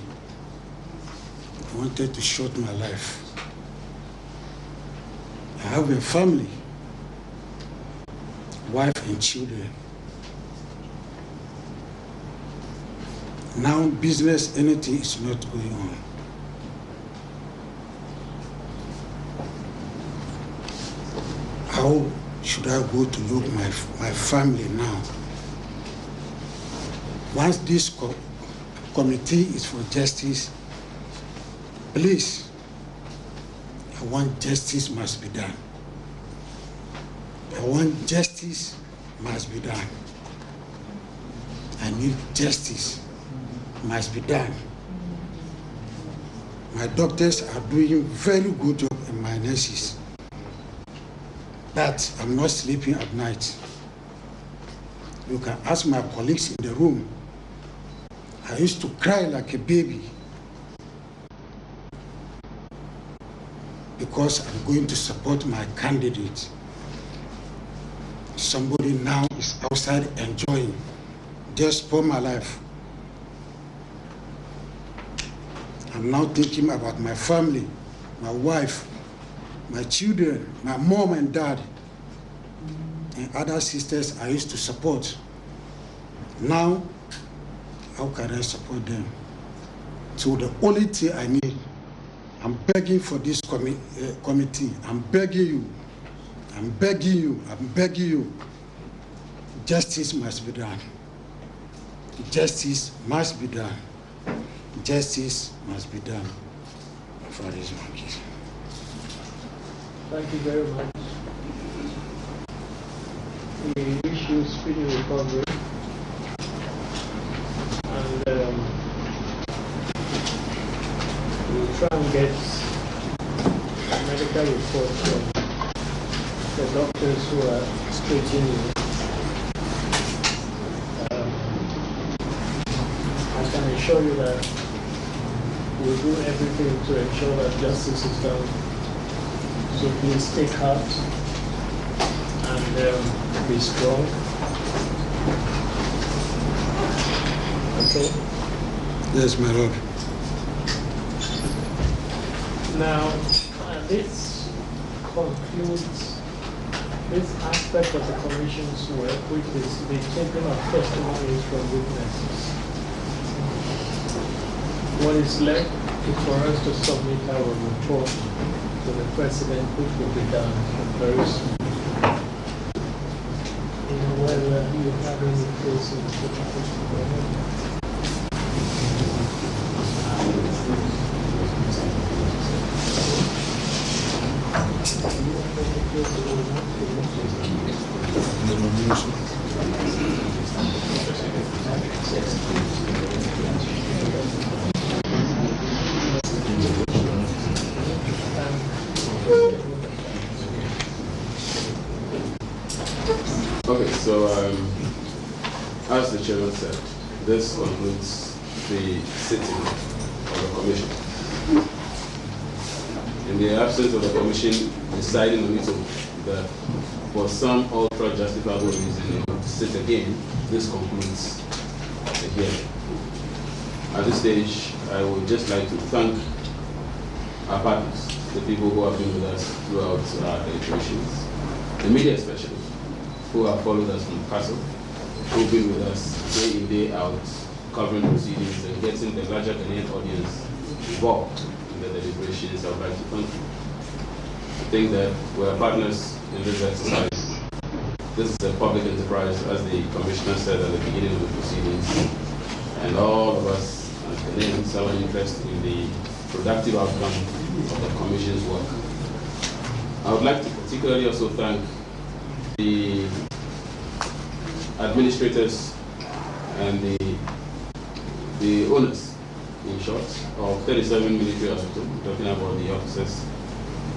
He wanted to shoot my life. I have a family, wife and children. Now business, anything is not going on. How should I go to look my family now? Once this committee is for justice, please, I want justice must be done. I want justice must be done. I need justice must be done. My doctors are doing very good job and my nurses, but I'm not sleeping at night. You can ask my colleagues in the room. I used to cry like a baby because I'm going to support my candidate. Somebody now is outside enjoying just for my life. I'm now thinking about my family, my wife, my children, my mom and dad, and other sisters I used to support. Now, how can I support them? So the only thing I need, I'm begging for this committee. I'm begging you. I'm begging you. I'm begging you. Justice must be done. Justice must be done. Justice must be done for these monkeys. Thank you very much. We wish you speedy recovery. And we'll try and get a medical report from the doctors who are treating you. I can assure you that we'll do everything to ensure that justice is done. So please take heart and be strong. Okay? Yes, my Lord. Now, this concludes this aspect of the Commission's work, which is the taking of testimonies from witnesses. What is left is for us to submit our report to the President, which will be done very soon. Whether you have any cases to Okay, so as the chairman said, this concludes the sitting of the commission. In the absence of the commission deciding on its own that for some ultra justifiable reason to sit again, this concludes the hearing. At this stage, I would just like to thank our partners, the people who have been with us throughout our deliberations, the media especially, who have followed us from the castle, who've been with us day in, day out, covering proceedings and getting the larger Ghanaian audience involved in the deliberations. I would like to thank you. I think that we're partners in this exercise. This is a public enterprise, as the Commissioner said at the beginning of the proceedings, and all of us as Ghanaians have an interest in the productive outcome of the Commission's work. I would like to particularly also thank the administrators and the owners in short, of 37 military hospital, talking about the officers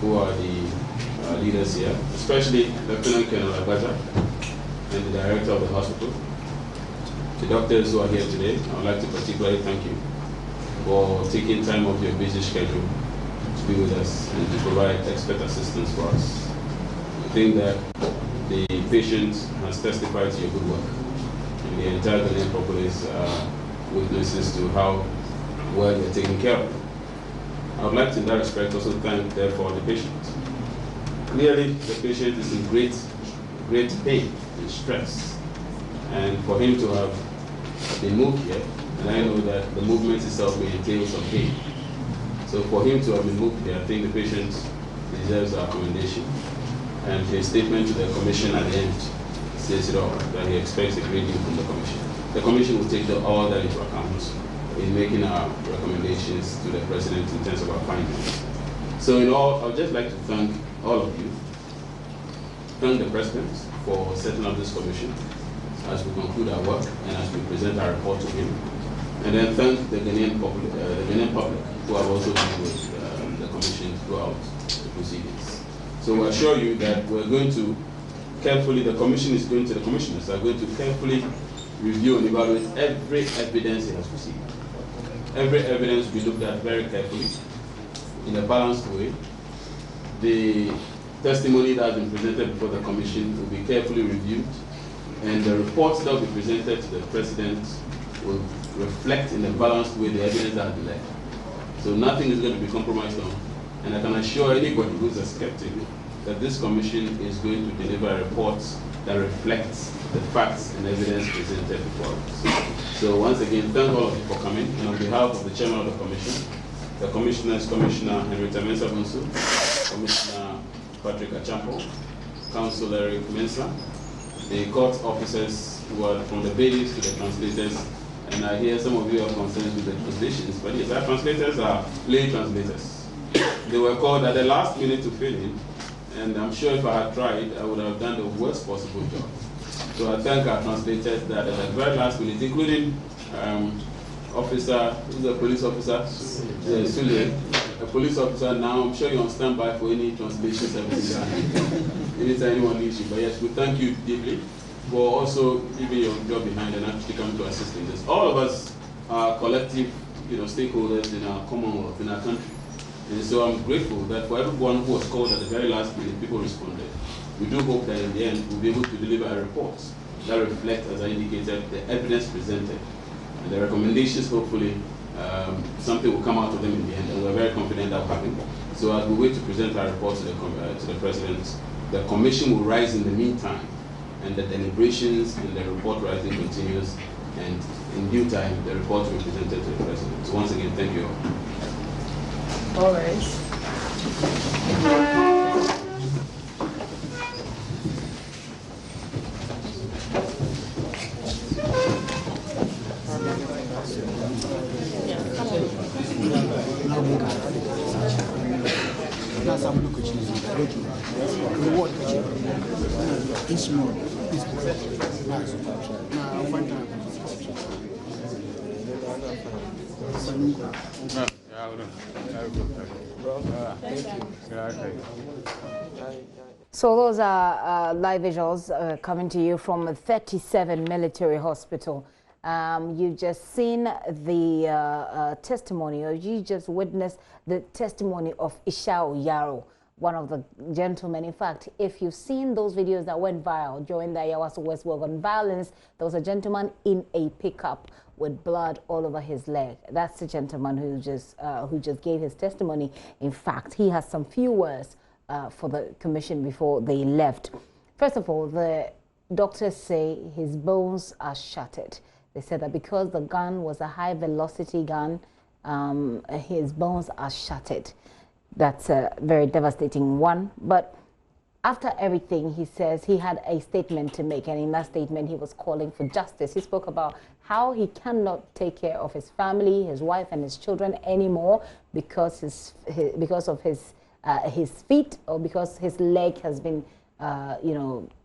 who are the leaders here, especially Lieutenant Colonel Abacha and the director of the hospital. The doctors who are here today, I would like to particularly thank you for taking time off your busy schedule to be with us and to provide expert assistance for us. I think that the patient has testified to your good work, and the entire Ghanaian populace are witnesses to how well you're taken care of. I would like to, in that respect, also thank, therefore, the patient. Clearly, the patient is in great pain and stress, and for him to have been moved here, and I know that the movement itself may entail some pain. So for him to have been moved here, I think the patient deserves our commendation. And his statement to the commission at the end says it all, that he expects a great deal from the commission. The commission will take all that into account in making our recommendations to the president in terms of our findings. So in all, I would just like to thank all of you. Thank the president for setting up this commission as we conclude our work and as we present our report to him. And then thank the Ghanaian public who have also been with the commission throughout the proceedings. So we assure you that we're going to carefully, the commission is going to, the commissioners are going to carefully review and evaluate every evidence it has received. Every evidence will be looked at very carefully in a balanced way. The testimony that has been presented before the commission will be carefully reviewed, and the reports that will be presented to the president will reflect in a balanced way the evidence that has been left. So nothing is going to be compromised on. And I can assure anybody who's a skeptic that this commission is going to deliver a report that reflects the facts and evidence presented before us. So once again, thank all of you for coming. And on behalf of the chairman of the commission, the commissioners, Commissioner Henrietta Mensah Bunsu, Commissioner Patrick Achampo, Councillor Eric Mensah, the court officers who are from the bailiffs to the translators, and I hear some of you are concerned with the translations, but yes, our translators are lay translators. They were called at the last minute to fill in, and I'm sure if I had tried, I would have done the worst possible job. So I thank our translators that at the very last minute, including officer, who's a police officer, Sule, a police officer now, I'm sure you're on standby for any translation services. Anytime anyone needs you. But yes, we thank you deeply for also leaving your job behind and actually coming to assist in this. All of us are collective, stakeholders in our commonwealth, in our country. And so I'm grateful that for everyone who was called at the very last minute, people responded. We do hope that in the end, we'll be able to deliver a report that reflects, as I indicated, the evidence presented. And the recommendations, hopefully, something will come out of them in the end, and we're very confident that will happen. So as we wait to present our report to the president, the commission will rise in the meantime, and the deliberations and the report writing continues, and in due time, the report will be presented to the president. So once again, thank you all. All right. So those are live visuals coming to you from 37 military hospital. You've just seen the testimony, or you just witnessed the testimony of Ishawu Yaro, one of the gentlemen. In fact, if you've seen those videos that went viral during the Yawaso West War on violence, there was a gentleman in a pickup with blood all over his leg. That's the gentleman who just gave his testimony. In fact, he has some few words for the commission before they left. First of all, the doctors say his bones are shattered. They said that because the gun was a high-velocity gun, his bones are shattered. That's a very devastating one. But after everything, he says he had a statement to make, and in that statement, he was calling for justice. He spoke about how he cannot take care of his family, his wife, and his children anymore because of his feet, or because his leg has been,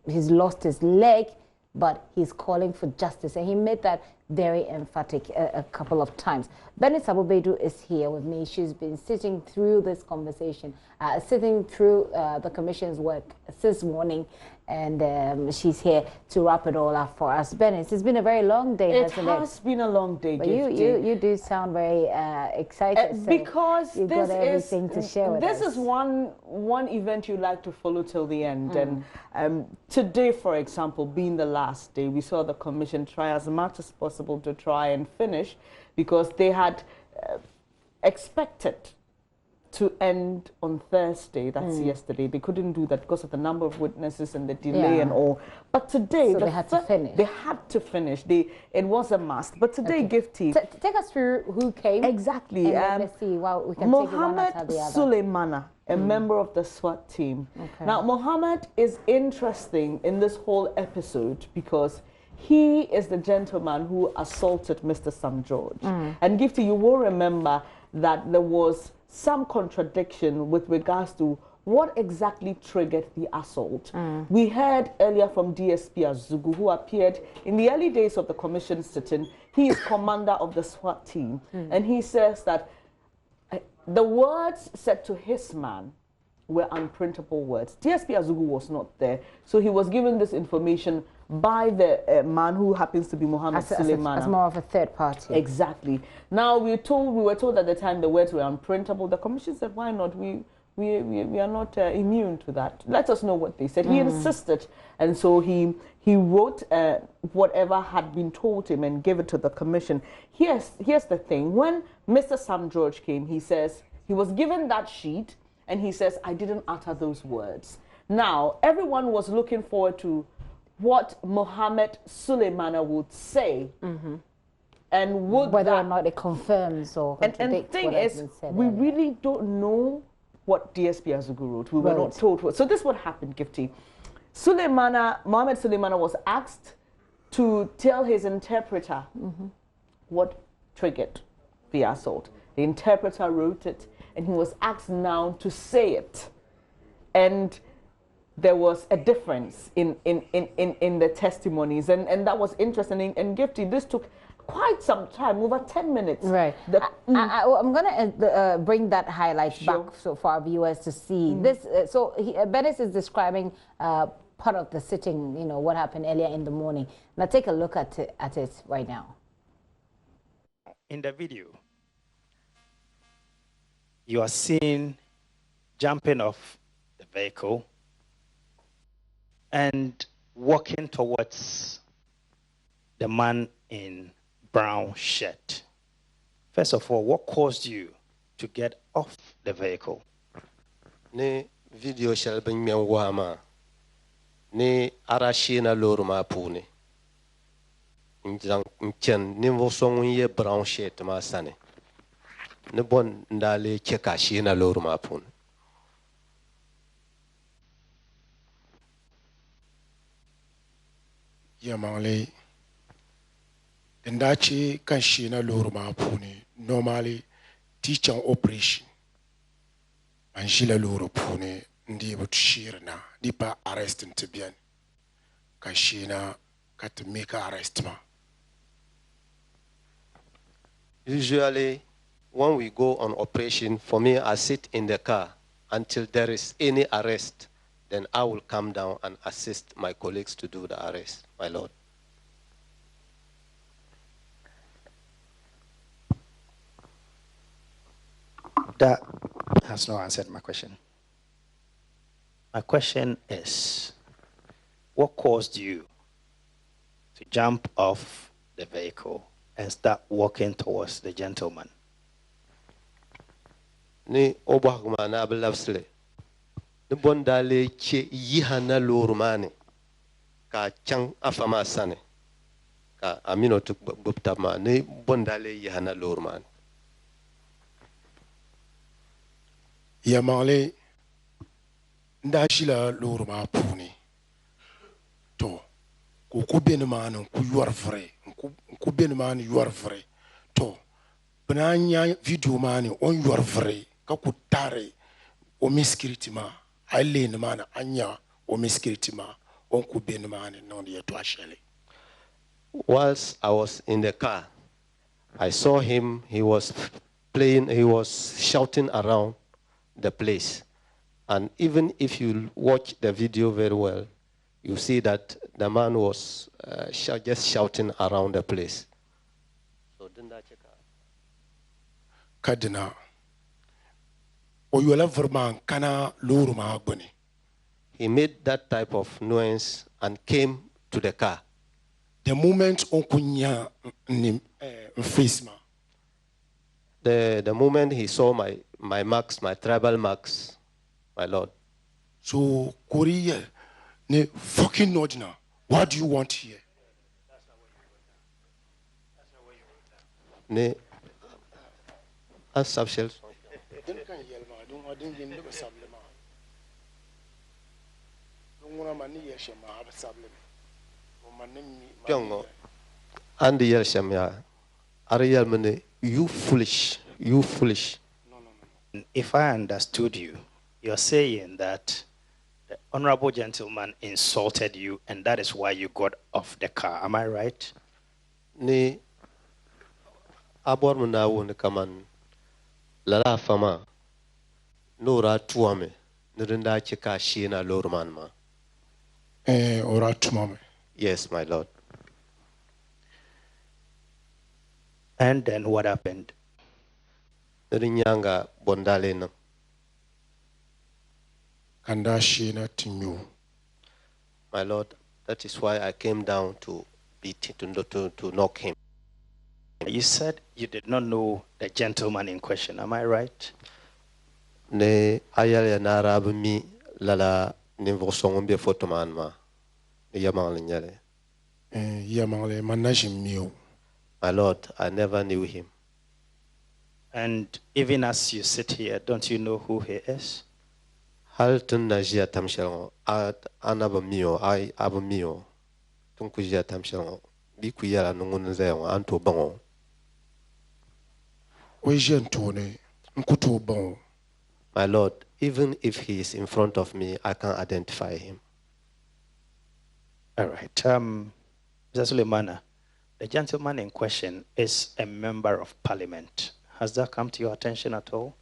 he's lost his leg. But he's calling for justice, and he made that very emphatic a couple of times. Bernice Abubedu is here with me. She's been sitting through this conversation, sitting through the commission's work since morning, and she's here to wrap it all up for us. Bernice, it's been a very long day, hasn't it? It has been a long day, but you do sound very excited. So because you've got everything to share with us. This is one event you like to follow till the end. And today, for example, being the last day, we saw the commission try as much as possible to try and finish, because they had expected to end on Thursday, that's yesterday. They couldn't do that because of the number of witnesses and the delay and all. But today, so they had to finish. They had to finish. It was a must. But today, Gifty, take us through who came. Exactly. And let's see. Well, we can take one after the other. Suleimana, a member of the SWAT team. Okay. Now, Mohammed is interesting in this whole episode because he is the gentleman who assaulted Mr. Sam George. And Gifty, you will remember that there was some contradiction with regards to what exactly triggered the assault. We heard earlier from DSP Azugu, who appeared in the early days of the commission sitting. He is commander of the SWAT team, and he says that the words said to his man were unprintable words. DSP Azugu was not there, so he was given this information by the man who happens to be Mohammed Suleimana. As more of a third party. Exactly. Now, we were told at the time the words were unprintable. The commission said, why not? We are not immune to that. Let us know what they said. He insisted, and so he wrote whatever had been told him and gave it to the commission. Here's the thing. When Mr. Sam George came, he says, he was given that sheet, and he says, I didn't utter those words. Now, everyone was looking forward to what Mohammed Suleimana would say, and whether or not it confirms or contradicts and the thing is, we really don't know what DSP Azugu wrote. We were not told what. So this is what happened, Gifty. Mohammed Suleimana was asked to tell his interpreter what triggered the assault. The interpreter wrote it, and he was asked now to say it. And there was a difference in the testimonies, and that was interesting. And Gifty, this took quite some time, over 10 minutes. Right. I'm going to bring that highlight back so for our viewers to see. This. So Bernice is describing part of the sitting, you know, what happened earlier in the morning. Now take a look at it right now. In the video, you are seeing jumping off the vehicle and walking towards the man in brown shirt. First of all, what caused you to get off the vehicle? Ne video shall bring me wama. Ne arashina lorma puni. Nchen nivo song ye brown shirt ma sane. Ne bon ndale chekashina lorma puni. Yamale Ndachi Kanshina Lurma Puni, normally teacher operation. Anjila Luru Puni, Ndi Shirna, Dipa arrest in Tibian. Kanshina got make arrest ma. Usually, when we go on operation, for me, I sit in the car until there is any arrest. Then I will come down and assist my colleagues to do the arrest, my lord. That has not answered my question. My question is, what caused you to jump off the vehicle and start walking towards the gentleman? Ni obahuma na ablabsle. The bondale che yihana lormane ka chang afama sane ka amino to buptama ne bondale yihana lormane. Yamale ndashila lorma puni. To kuben man ku yorfre kuben man yorfre to bananya video man on yorfre ka kutare o miskiritima Aileen man anya o miskiritima on kuben man non yeto ashele. whilst I was in the car, I saw him, he was playing, he was shouting around the place. And even if you watch the video very well, you see that the man was just shouting around the place. So didn't I check out? Kadina. Oyuela verman kana luruma agbani. He made that type of noise and came to the car. The moment onkunya face ma. The moment he saw my marks, my tribal marks, my lord. So Korea ne fucking nodna. What do you want here? Ne as subshells. Piongo and the Yelshamia. Ariel Mene, you foolish, you foolish. If I understood you, you're saying that the honorable gentleman insulted you and that is why you got off the car. Am I right? Ni abor muna won kaman lala fama nora tuame nrinda chika shina lorman ma. Ora tumame. Yes, my lord. And then what happened? Rinyanga bondalena. Kanda shina tinyu. My lord, that is why I came down to beat to knock him. You said you did not know the gentleman in question. Am I right? Ne ayale narabu mi lala nimvosongombe fotomanma. Yamangle nyale. Yamangle manajim miu. My lord, I never knew him. And even as you sit here, don't you know who he is? Halton najia tamshalon anabamio I abamio tunkujia tamshalon bikuyala nungun zeo anto bango. My lord, even if he is in front of me, I can't identify him. All right. Mr. Suleimana, the gentleman in question is a member of parliament. Has that come to your attention at all?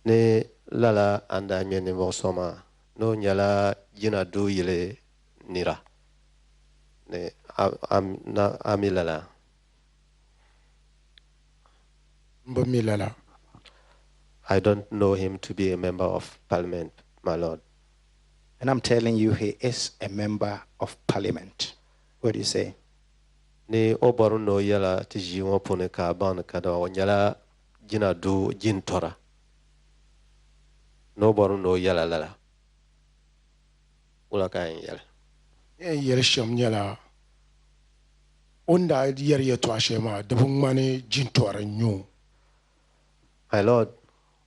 Ne lala anda nyene mosoma no nyala jina du yile nira. Ne amilala. Mbamilala. I don't know him to be a member of parliament, my lord. And I'm telling you, he is a member of parliament. What do you say? Ni obaru no yala tiji wopone ka ban kada nyala jina du jintora. No baru no yala lala. Ula kain yala. Yerisham yala. Onda yeri to ashema debungmane jintora nyu. My lord,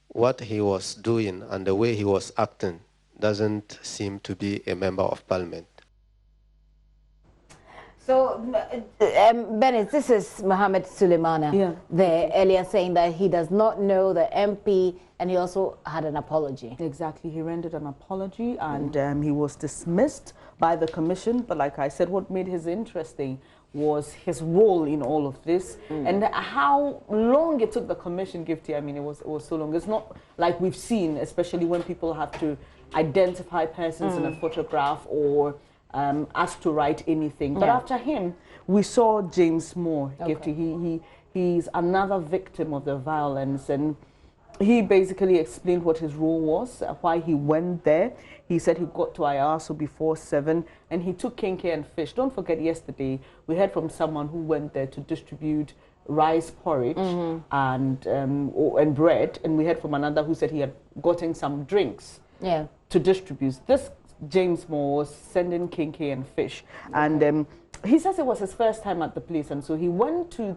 what he was doing and the way he was acting doesn't seem to be a member of parliament. So, Bennett, this is Mohammed Suleimana there earlier saying that he does not know the MP and he also had an apology. Exactly. He rendered an apology and he was dismissed by the commission. But like I said, what made his interesting was his role in all of this and how long it took the commission, Gifty. I mean, it was so long. It's not like we've seen, especially when people have to identify persons in a photograph or asked to write anything. But after him, we saw James Moore. Gifty. He's another victim of the violence, and he basically explained what his role was, why he went there. He said he got to Ayaso before 7, and he took kenke and fish. Don't forget, yesterday we heard from someone who went there to distribute rice porridge and bread, and we heard from another who said he had gotten some drinks to distribute. This James Moore was sending kenke and fish, and he says it was his first time at the place, and so he went to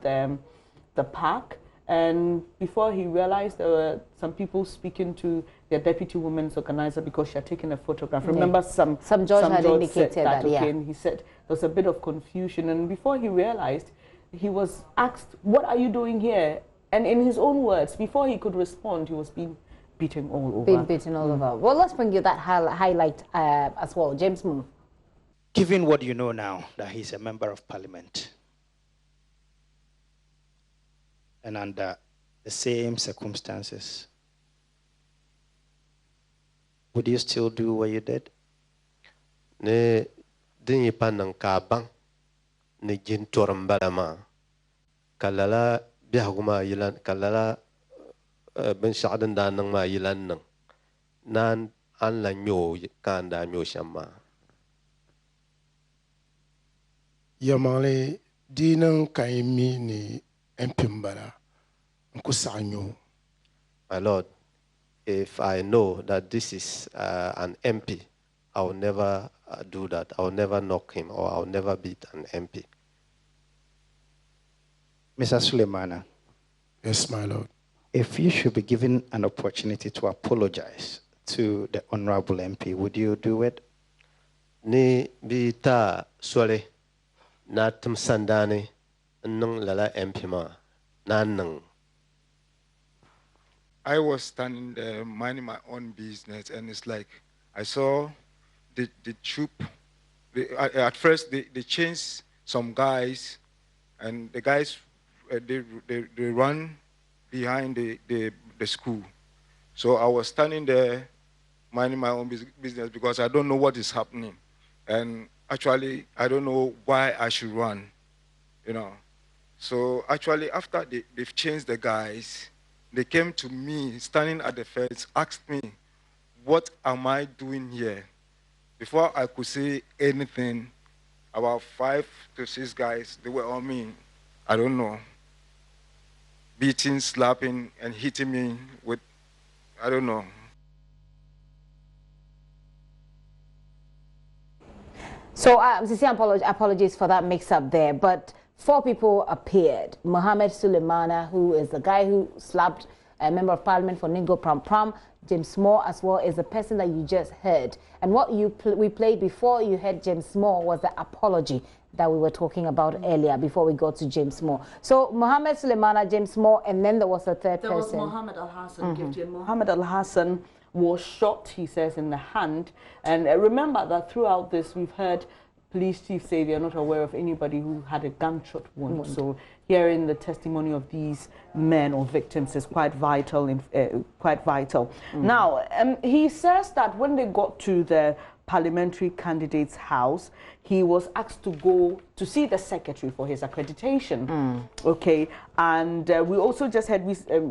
the park. And before he realized, there were some people speaking to their deputy women's organizer because she had taken a photograph. Remember, some George had indicated that, and he said there was a bit of confusion. And before he realized, he was asked, "What are you doing here?" And in his own words, before he could respond, he was being beaten all over. Being beaten all over. Well, let's bring you that highlight as well. James Moore. Given what you know now, that he's a member of parliament, and under the same circumstances, would you still do what you did? Ne din panang kabang ne jin toram balama kalala bihaguma yilan kalala ben sha'dan danang ma yilan nang nan an la nyo kanda nyo shama Yamale dinang kaimi ni empimbara nkusanyo. My Lord, if I know that this is an MP, I will never do that. I will never knock him, or I will never beat an MP. Mr. Sulemana. Yes, my Lord. If you should be given an opportunity to apologize to the Honorable MP, would you do it? Ni bita swale na tum sandane nung lala MP ma na nung. I was standing there minding my own business, and it's like I saw the troop. At first, they changed some guys, and the guys they run behind the school. So I was standing there minding my own business because I don't know what is happening, and actually I don't know why I should run, you know. So actually, after they've changed the guys, they came to me, standing at the fence, asked me, what am I doing here? Before I could say anything, about 5 to 6 guys, they were on me, I don't know, beating, slapping, and hitting me with, I don't know. So, sincere apologies for that mix-up there, but 4 people appeared. Mohammed Sulemana, who is the guy who slapped a member of parliament for Ningo Pram Pram. James Moore as well is the person that you just heard. And what we played before you heard James Moore was the apology that we were talking about earlier before we got to James Moore. So Mohammed Sulemana, James Moore, and then there was a third person. There was Mohammed Al-Hassan. And Mohammed Al-Hassan was shot, he says, in the hand. And remember that throughout this, we've heard police chiefs say they're not aware of anybody who had a gunshot wound. So hearing the testimony of these men or victims is quite vital. Now, he says that when they got to the parliamentary candidate's house, he was asked to go to see the secretary for his accreditation. Okay, and we also just had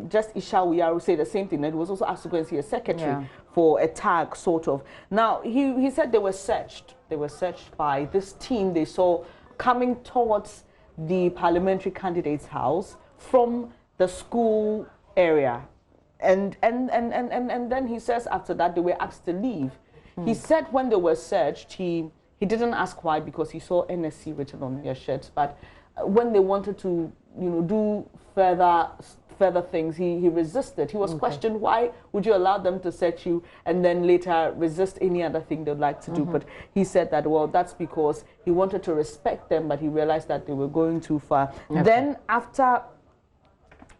just Ishawu Yaro say the same thing, that he was also asked to go and see a secretary for a tag, sort of. Now, he said they were searched. They were searched by this team they saw coming towards the parliamentary candidate's house from the school area. And then he says after that they were asked to leave. He said when they were searched, he didn't ask why, because he saw NSC written on their shirts. But when they wanted to, do further things, he resisted. He was questioned, why would you allow them to search you and then later resist any other thing they'd like to do? But he said that, well, that's because he wanted to respect them, but he realized that they were going too far. Then after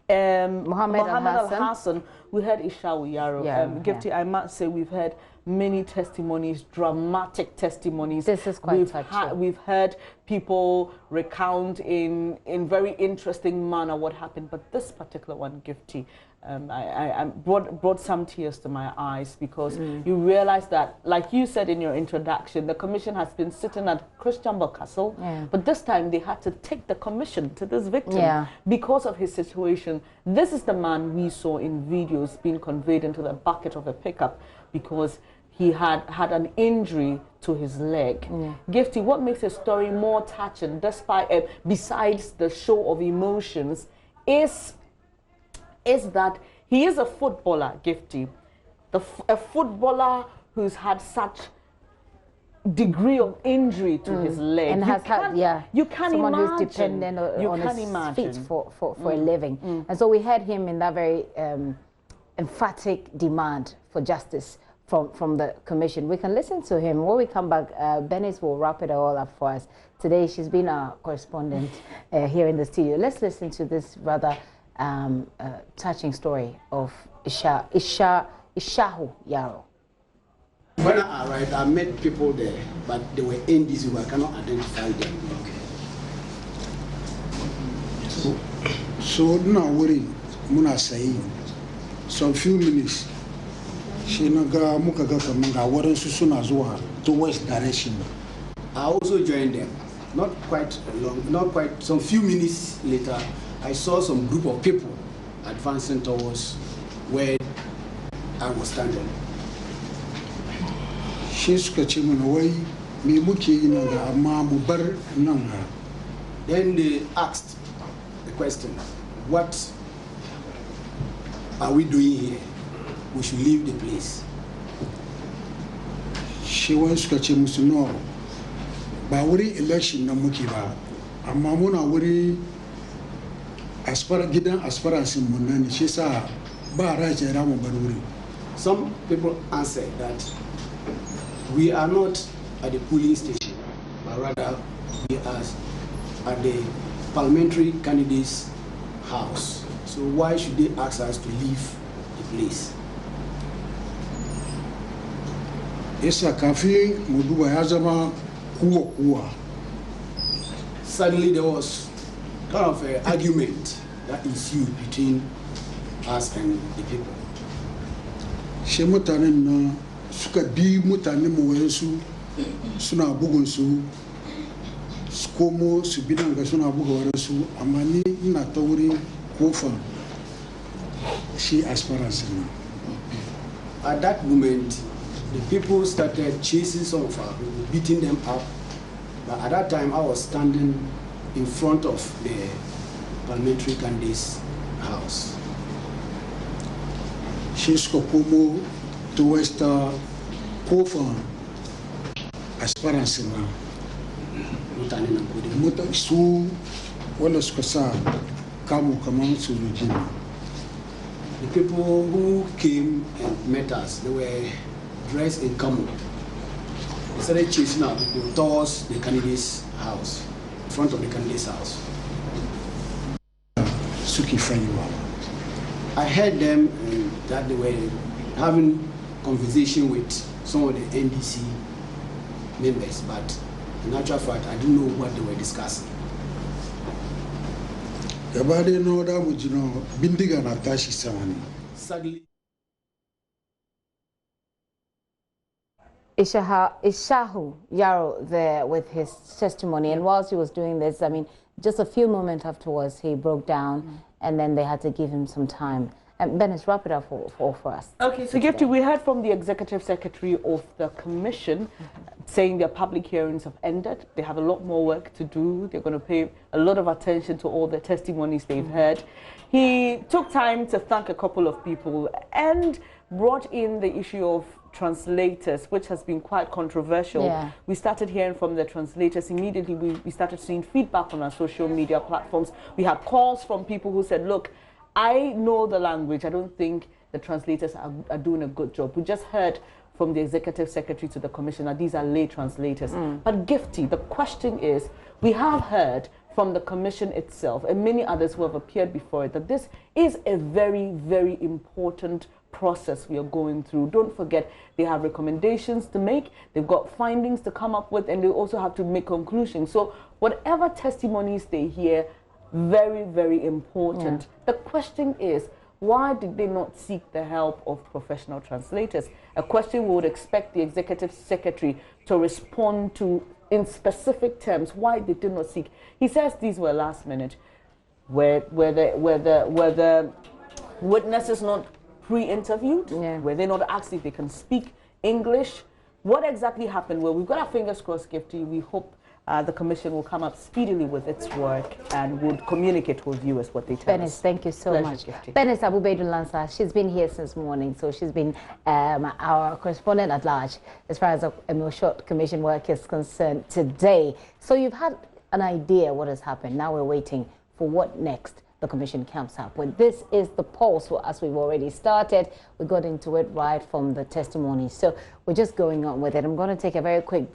Mohammed Al-Hassan, we heard Ishawu Yaro. Gifty, I must say, we've heard many testimonies, dramatic testimonies. This is quite touching. We've heard people recount in very interesting manner what happened, but this particular one, Gifty, I brought some tears to my eyes, because you realize that, like you said in your introduction, the commission has been sitting at Christian Castle, but this time they had to take the commission to this victim because of his situation. This is the man we saw in videos being conveyed into the bucket of a pickup because he had an injury to his leg. Gifty, what makes a story more touching, despite besides the show of emotions, is that he is a footballer, Gifty. A footballer who's had such degree of injury to his leg. And has had, you can't someone imagine. Who's dependent on his feet for a living. And so we heard him in that very emphatic demand for justice from the commission. We can listen to him. When we come back, Benis will wrap it all up for us. Today, she's been our correspondent here in the studio. Let's listen to this rather touching story of Ishawu Yaro. When I arrived, I met people there, but they were invisible. I cannot identify them. So now worry muna say some few minutes she naga muka ga kaman ga waran su suna zuwa to west direction. I also joined them. Not quite long, not quite some few minutes later, I saw some group of people advancing towards where I was standing. Shi suka ce mana wai me muke yi nan ga amma mu bar nan ga. Then they asked the question, what are we doing here? We should leave the place. Shi wani suka ce musu no, ba wuri election na muke ba, amma muna wuri gidan asparasin mun nan shi sa ba raje ra mu bar wuri. Some people answered that we are not at the polling station, but rather we are at the parliamentary candidates' house. So why should they ask us to leave the place? Isa kafin mu duba ya zama kuwa. Suddenly there was kind of an argument that ensued between us and the people. Shi mutanen na suka bi mutanen mu wayansu suna bugun su komo su bidan ga suna buga waransu amma ni ina ta wurin kofar shi aspirants na. At that moment, the people started chasing some of our people, beating them up. But at that time, I was standing in front of the parliamentary candidates' house. Shi suka komo towards the kofar aspirants na. Su wanda suka sa kamo kamar sojoji na. The people who came and met us, they were dressed in camo. They started chasing our people towards the candidate's house, in front of the candidate's house. I heard them that they were having conversation with some of the NDC members, but in actual fact, I didn't know what they were discussing. Sadly, Ishawu Yaro there with his testimony, and whilst he was doing this, I mean, just a few moments afterwards, he broke down, and then they had to give him some time. Dennis, wrap it up for us. Okay, so Gifty, we heard from the Executive Secretary of the Commission saying their public hearings have ended. They have a lot more work to do. They're going to pay a lot of attention to all the testimonies they've heard. He took time to thank a couple of people and brought in the issue of translators, which has been quite controversial. Yeah. We started hearing from the translators. Immediately, we started seeing feedback on our social media platforms. We had calls from people who said, look, I know the language. I don't think the translators are doing a good job. We just heard from the Executive Secretary to the Commissioner, these are lay translators. But Gifty, the question is, we have heard from the Commission itself and many others who have appeared before it that this is a very, very important process we are going through. Don't forget, they have recommendations to make, they've got findings to come up with, and they also have to make conclusions. So whatever testimonies they hear, very, very important. Yeah. The question is, why did they not seek the help of professional translators? A question we would expect the Executive Secretary to respond to in specific terms. Why they did not seek? He says these were last minute. Were the witnesses not pre-interviewed? Yeah. Were they not asked if they can speak English? What exactly happened? Well, we've got our fingers crossed, Gifty. We hope the Commission will come up speedily with its work and would communicate with viewers what they tell us. Thank you so much. Benes Abubedu-Lansa, she's been here since morning, so she's been our correspondent at large as far as the short commission work is concerned today. So you've had an idea what has happened. Now we're waiting for what next the Commission comes up with. This is the pulse, as we've already started. We got into it right from the testimony. So we're just going on with it. I'm going to take a very quick break.